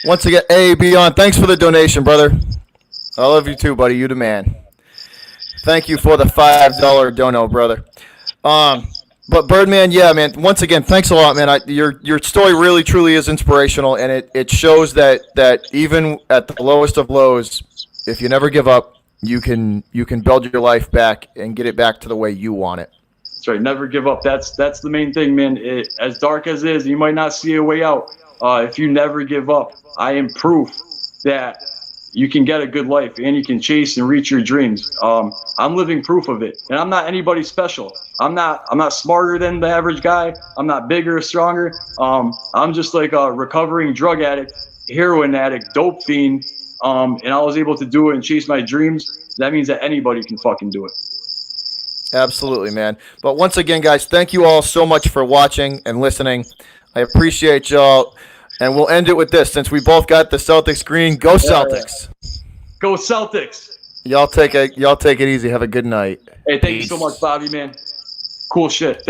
A: Once again, Beyond, thanks for the donation, brother. I love you too, buddy. You the man. Thank you for the $5 dono, brother. But Birdman, yeah, man. Once again, thanks a lot, man. Your story really, truly is inspirational, and it shows that even at the lowest of lows, if you never give up, you can build your life back and get it back to the way you want it.
B: That's right. Never give up. That's the main thing, man. As dark as it is, you might not see a way out. If you never give up, I am proof that you can get a good life and you can chase and reach your dreams. I'm living proof of it, and I'm not anybody special. I'm not smarter than the average guy. I'm not bigger or stronger. I'm just like a recovering drug addict, heroin addict, dope fiend, and I was able to do it and chase my dreams. That means that anybody can fucking do it.
A: Absolutely, man. But once again, guys, thank you all so much for watching and listening. I appreciate y'all. And we'll end it with this. Since we both got the Celtics green, go Celtics.
B: Go Celtics.
A: Y'all take it easy. Have a good night.
B: Hey, thank you so much, Bobby, man. Cool shit.